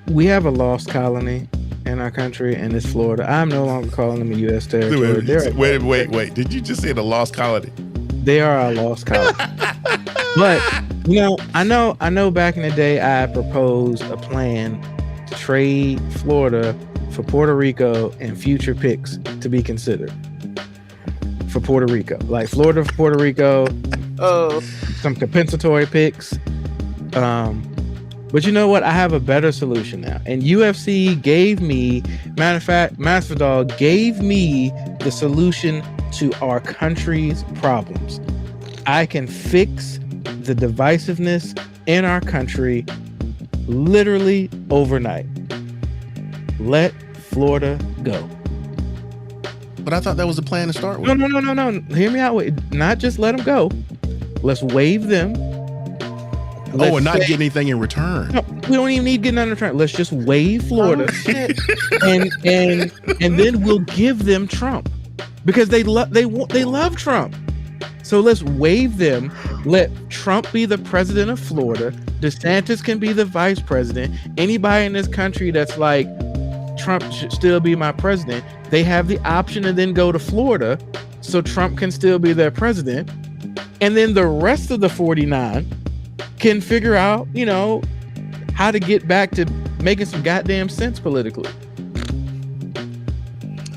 We have a lost colony in our country, and it's Florida. I'm no longer calling them a U.S. territory. Wait. Did you just say the lost colony? They are a lost colony. But, I know back in the day, I proposed a plan to trade Florida for Puerto Rico and future picks to be considered for Puerto Rico. Like Florida for Puerto Rico, some compensatory picks. But you know what? I have a better solution now. And UFC gave me, matter of fact, Masvidal gave me the solution to our country's problems. I can fix the divisiveness in our country literally overnight. Let Florida go. But I thought that was the plan to start with. No. Hear me out. Not just let them go. Let's waive them. And not get anything in return. No, we don't even need to get nothing in return. Let's just waive Florida, and then we'll give them Trump because they love Trump. So let's waive them. Let Trump be the president of Florida. DeSantis can be the vice president. Anybody in this country that's like Trump should still be my president, they have the option to then go to Florida, so Trump can still be their president, and then the rest of the 49 can figure out, how to get back to making some goddamn sense politically.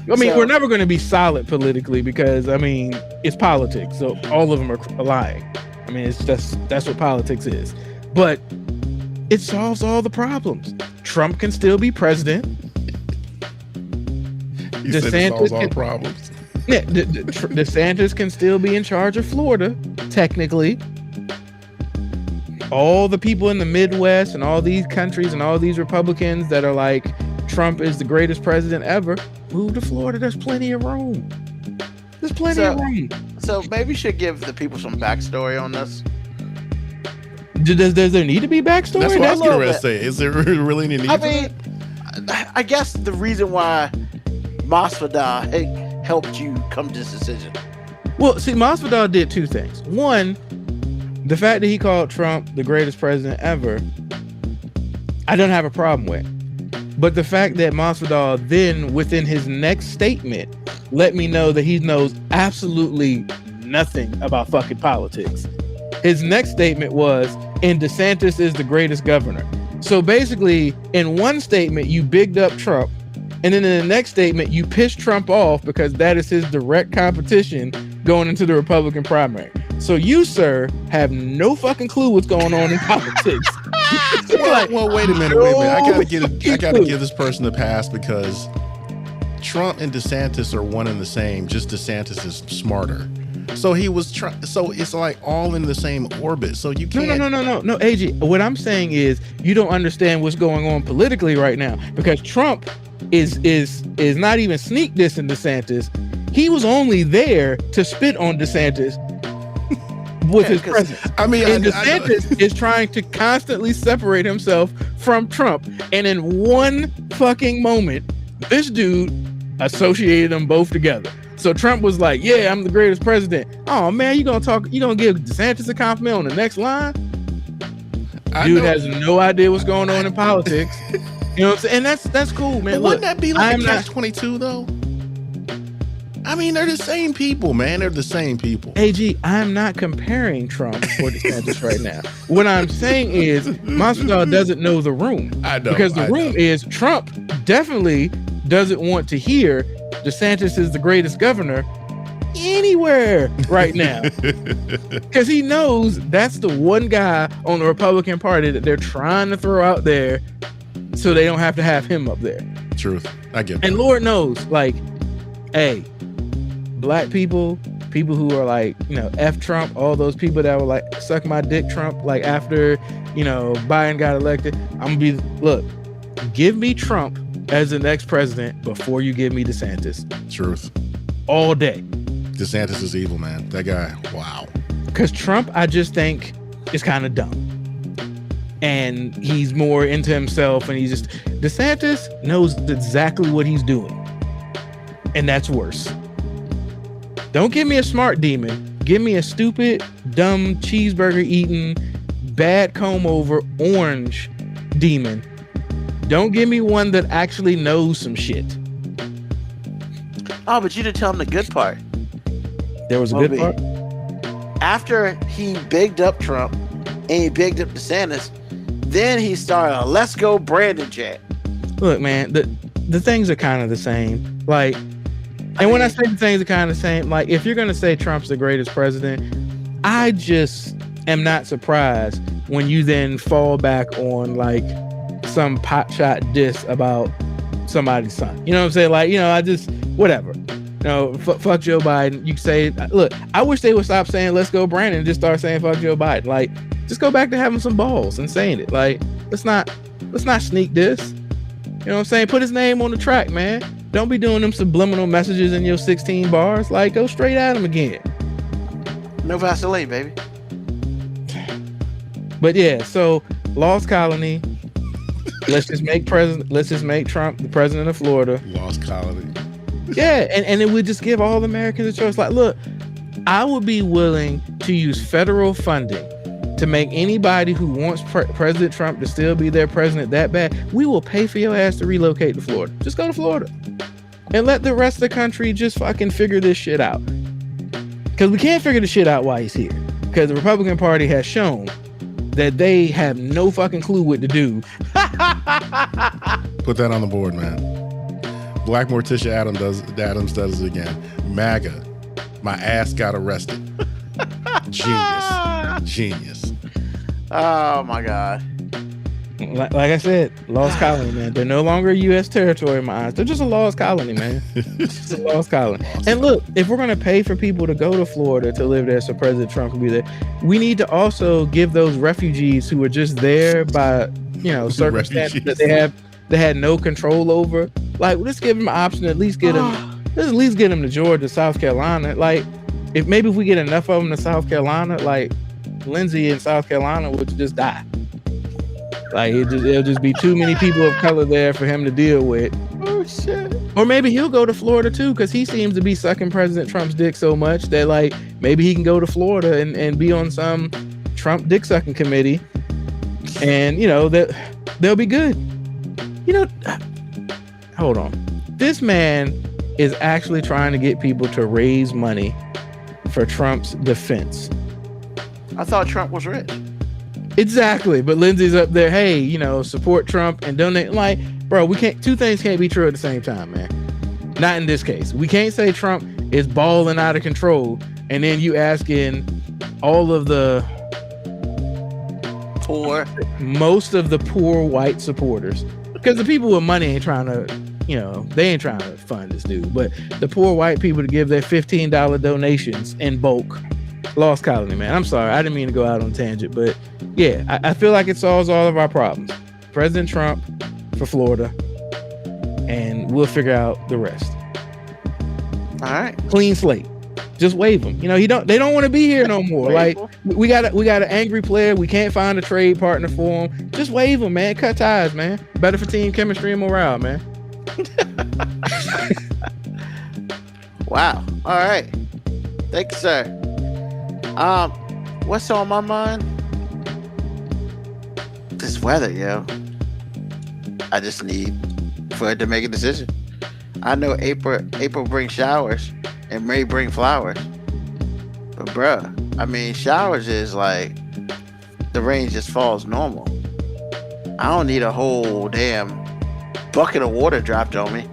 I mean, So- we're never going to be solid politically because, I mean, it's politics. So all of them are lying. I mean, it's just, that's what politics is. But it solves all the problems. Trump can still be president. He said it DeSantis solves all can- problems. Yeah, DeSantis can still be in charge of Florida, technically. All the people in the Midwest and all these countries and all these Republicans that are like, Trump is the greatest president ever, move to Florida. There's plenty of room. There's plenty of room. So maybe we should give the people some backstory on this. Does there need to be backstory? That's what I was going little to say. Is there really any need I for mean, I guess the reason why Masvidal helped you come to this decision. Well, see, Masvidal did two things. One, the fact that he called Trump the greatest president ever, I don't have a problem with. But the fact that Masvidal then, within his next statement, let me know that he knows absolutely nothing about fucking politics. His next statement was, and DeSantis is the greatest governor. So basically, in one statement, you bigged up Trump, and then in the next statement, you pissed Trump off because that is his direct competition going into the Republican primary. So you, sir, have no fucking clue what's going on in politics. well, wait a minute. I gotta give this person a pass because Trump and DeSantis are one and the same. Just DeSantis is smarter. So he was so it's like all in the same orbit. So you can't. No, AG. What I'm saying is you don't understand what's going on politically right now because Trump is not even sneak dissing DeSantis. He was only there to spit on DeSantis with his presence. I mean, and DeSantis is trying to constantly separate himself from Trump. And in one fucking moment, this dude associated them both together. So Trump was like, yeah, I'm the greatest president. Oh man, you gonna give DeSantis a compliment on the next line? Dude has no idea what's going on in politics. You know what I'm saying? And that's cool, man. But wouldn't that be like a catch-22 though? I mean, they're the same people, man. They're the same people. AG, I'm not comparing Trump or DeSantis right now. What I'm saying is Masvidal doesn't know the room. I know. Because the room is Trump definitely doesn't want to hear DeSantis is the greatest governor anywhere right now. Because he knows that's the one guy on the Republican Party that they're trying to throw out there so they don't have to have him up there. Truth. I get that. And Lord knows, like, hey, black people who are like, you know, F Trump, all those people that were like, suck my dick Trump, like after, you know, Biden got elected, I'm gonna be, look, give me Trump as the next president before you give me DeSantis. Truth. All day. DeSantis is evil, man. That guy, wow. Because Trump, I just think, is kind of dumb. And he's more into himself, and he's just, DeSantis knows exactly what he's doing. And that's worse. Don't give me a smart demon. Give me a stupid, dumb, cheeseburger eating, bad comb over, orange demon. Don't give me one that actually knows some shit. Oh, but you didn't tell him the good part. There was a good part? After he bigged up Trump and he bigged up DeSantis, then he started a let's go Brandon chat. Look, man, the things are kind of the same. Like, and when I say the things are kind of the same, like, if you're going to say Trump's the greatest president, I just am not surprised when you then fall back on, like, some potshot diss about somebody's son. You know what I'm saying? Like, you know, I just, whatever. You know, fuck Joe Biden. You can say, look, I wish they would stop saying let's go Brandon and just start saying fuck Joe Biden. Like, just go back to having some balls and saying it. Like, let's not sneak this. You know what I'm saying? Put his name on the track, man. Don't be doing them subliminal messages in your 16 bars. Like, go straight at him again. No Vaseline, baby. But yeah, so Lost Colony. Let's just make Trump the president of Florida. Lost Colony. Yeah, and it would just give all Americans a choice. Like, look, I would be willing to use federal funding to make anybody who wants President Trump to still be their president that bad. We will pay for your ass to relocate to Florida. Just go to Florida. And let the rest of the country just fucking figure this shit out. Because we can't figure the shit out while he's here. Because the Republican Party has shown that they have no fucking clue what to do. Put that on the board, man. Black Morticia Adams does it again. MAGA. My ass got arrested. Genius. Oh my God. Like I said, lost colony, man. They're no longer U.S. territory in my eyes. They're just a lost colony, man. Just a lost colony. And look, if we're going to pay for people to go to Florida to live there so President Trump can be there, we need to also give those refugees who were just there by, circumstances that they had no control over. Like, let's give them an option to at least get them. Let's at least get them to Georgia, South Carolina. Like, if we get enough of them to South Carolina, like Lindsay in South Carolina would just die. Like, it'll just be too many people of color there for him to deal with. Oh shit. Or maybe he'll go to Florida too, because he seems to be sucking President Trump's dick so much that, like, maybe he can go to Florida and be on some Trump dick sucking committee, and they'll be good. Hold on. This man is actually trying to get people to raise money for Trump's defense. I thought Trump was rich. Exactly, but Lindsay's up there, hey, support Trump and donate. Like, bro, two things can't be true at the same time, man. Not in this case. We can't say Trump is balling out of control, and then you asking all of the most of the poor white supporters, because the people with money ain't trying to, they ain't trying to fund this dude, but the poor white people to give their $15 donations in bulk. Lost colony, man. I'm sorry, I didn't mean to go out on a tangent, but yeah, I feel like it solves all of our problems. President Trump for Florida, and we'll figure out the rest. All right, clean slate. Just waive them. They don't want to be here no more. Like, we got an angry player. We can't find a trade partner for him. Just waive them, man. Cut ties, man. Better for team chemistry and morale, man. Wow. All right. Thanks, sir. What's on my mind? This weather, yo. I just need for it to make a decision. I know April brings showers and May bring flowers, but bruh, showers is like the rain just falls normal. I don't need a whole damn bucket of water dropped on me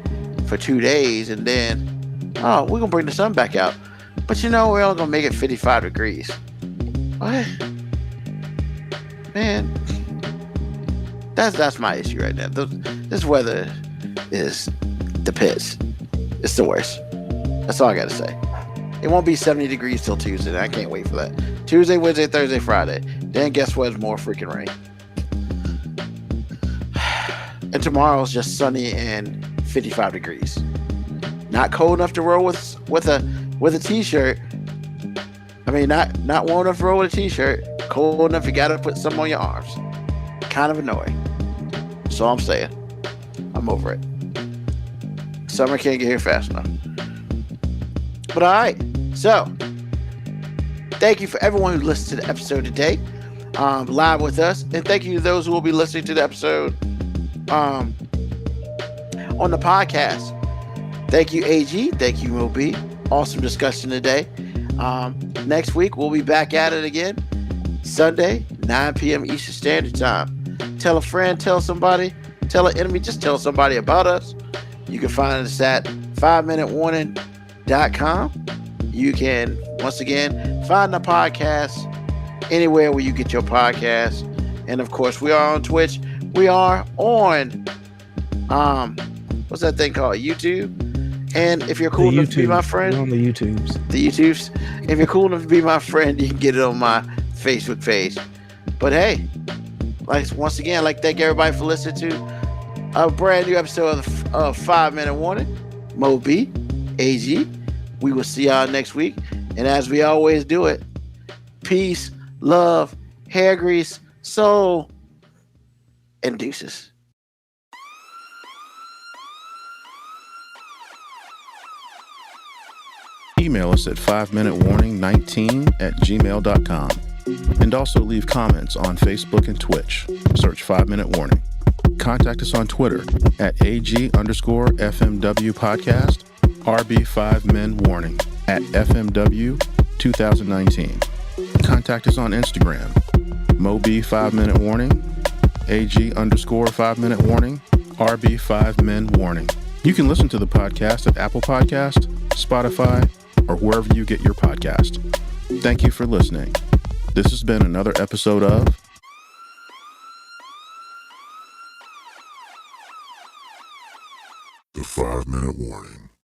for 2 days and then, we're gonna bring the sun back out. But we're only gonna make it 55 degrees. What? Man, that's my issue right now. This weather is the piss. It's the worst. That's all I gotta say. It won't be 70 degrees till Tuesday. I can't wait for that. Tuesday, Wednesday, Thursday, Friday. Then guess what? It's more freaking rain. And tomorrow's just sunny and 55 degrees. Not cold enough to roll with a t-shirt. Not warm enough to roll with a t-shirt. Cold enough you gotta put something on your arms. Kind of annoying. That's all I'm saying. I'm over it. Summer can't get here fast enough. But all right. So, thank you for everyone who listened to the episode today, live with us, and thank you to those who will be listening to the episode on the podcast. Thank you, AG. Thank you, Moby. Awesome discussion today. Next week, we'll be back at it again. Sunday, 9 p.m. Eastern Standard Time. Tell a friend, tell somebody, tell an enemy, just tell somebody about us. You can find us at 5minutewarning.com. You can, once again, find the podcast anywhere where you get your podcast. And of course, we are on Twitch. We are on, what's that thing called? YouTube. And if you're cool enough to be my friend, we're on the YouTubes. If you're cool enough to be my friend, you can get it on my Facebook page. But hey, once again, I'd like to thank everybody for listening to a brand new episode of 5 Minute Warning. Mo B, AG. We will see y'all next week. And as we always do it, peace, love, hair grease, soul, and deuces. Email us at 5minutewarning19@gmail.com. And also leave comments on Facebook and Twitch. Search 5 Minute Warning. Contact us on Twitter at AG_FMW Podcast, RB5Men Warning at FMW 2019. Contact us on Instagram, Moby 5 Minute Warning, AG_5 Minute Warning, RB5Men Warning. You can listen to the podcast at Apple Podcast, Spotify, or wherever you get your podcast. Thank you for listening. This has been another episode of The 5-minute warning.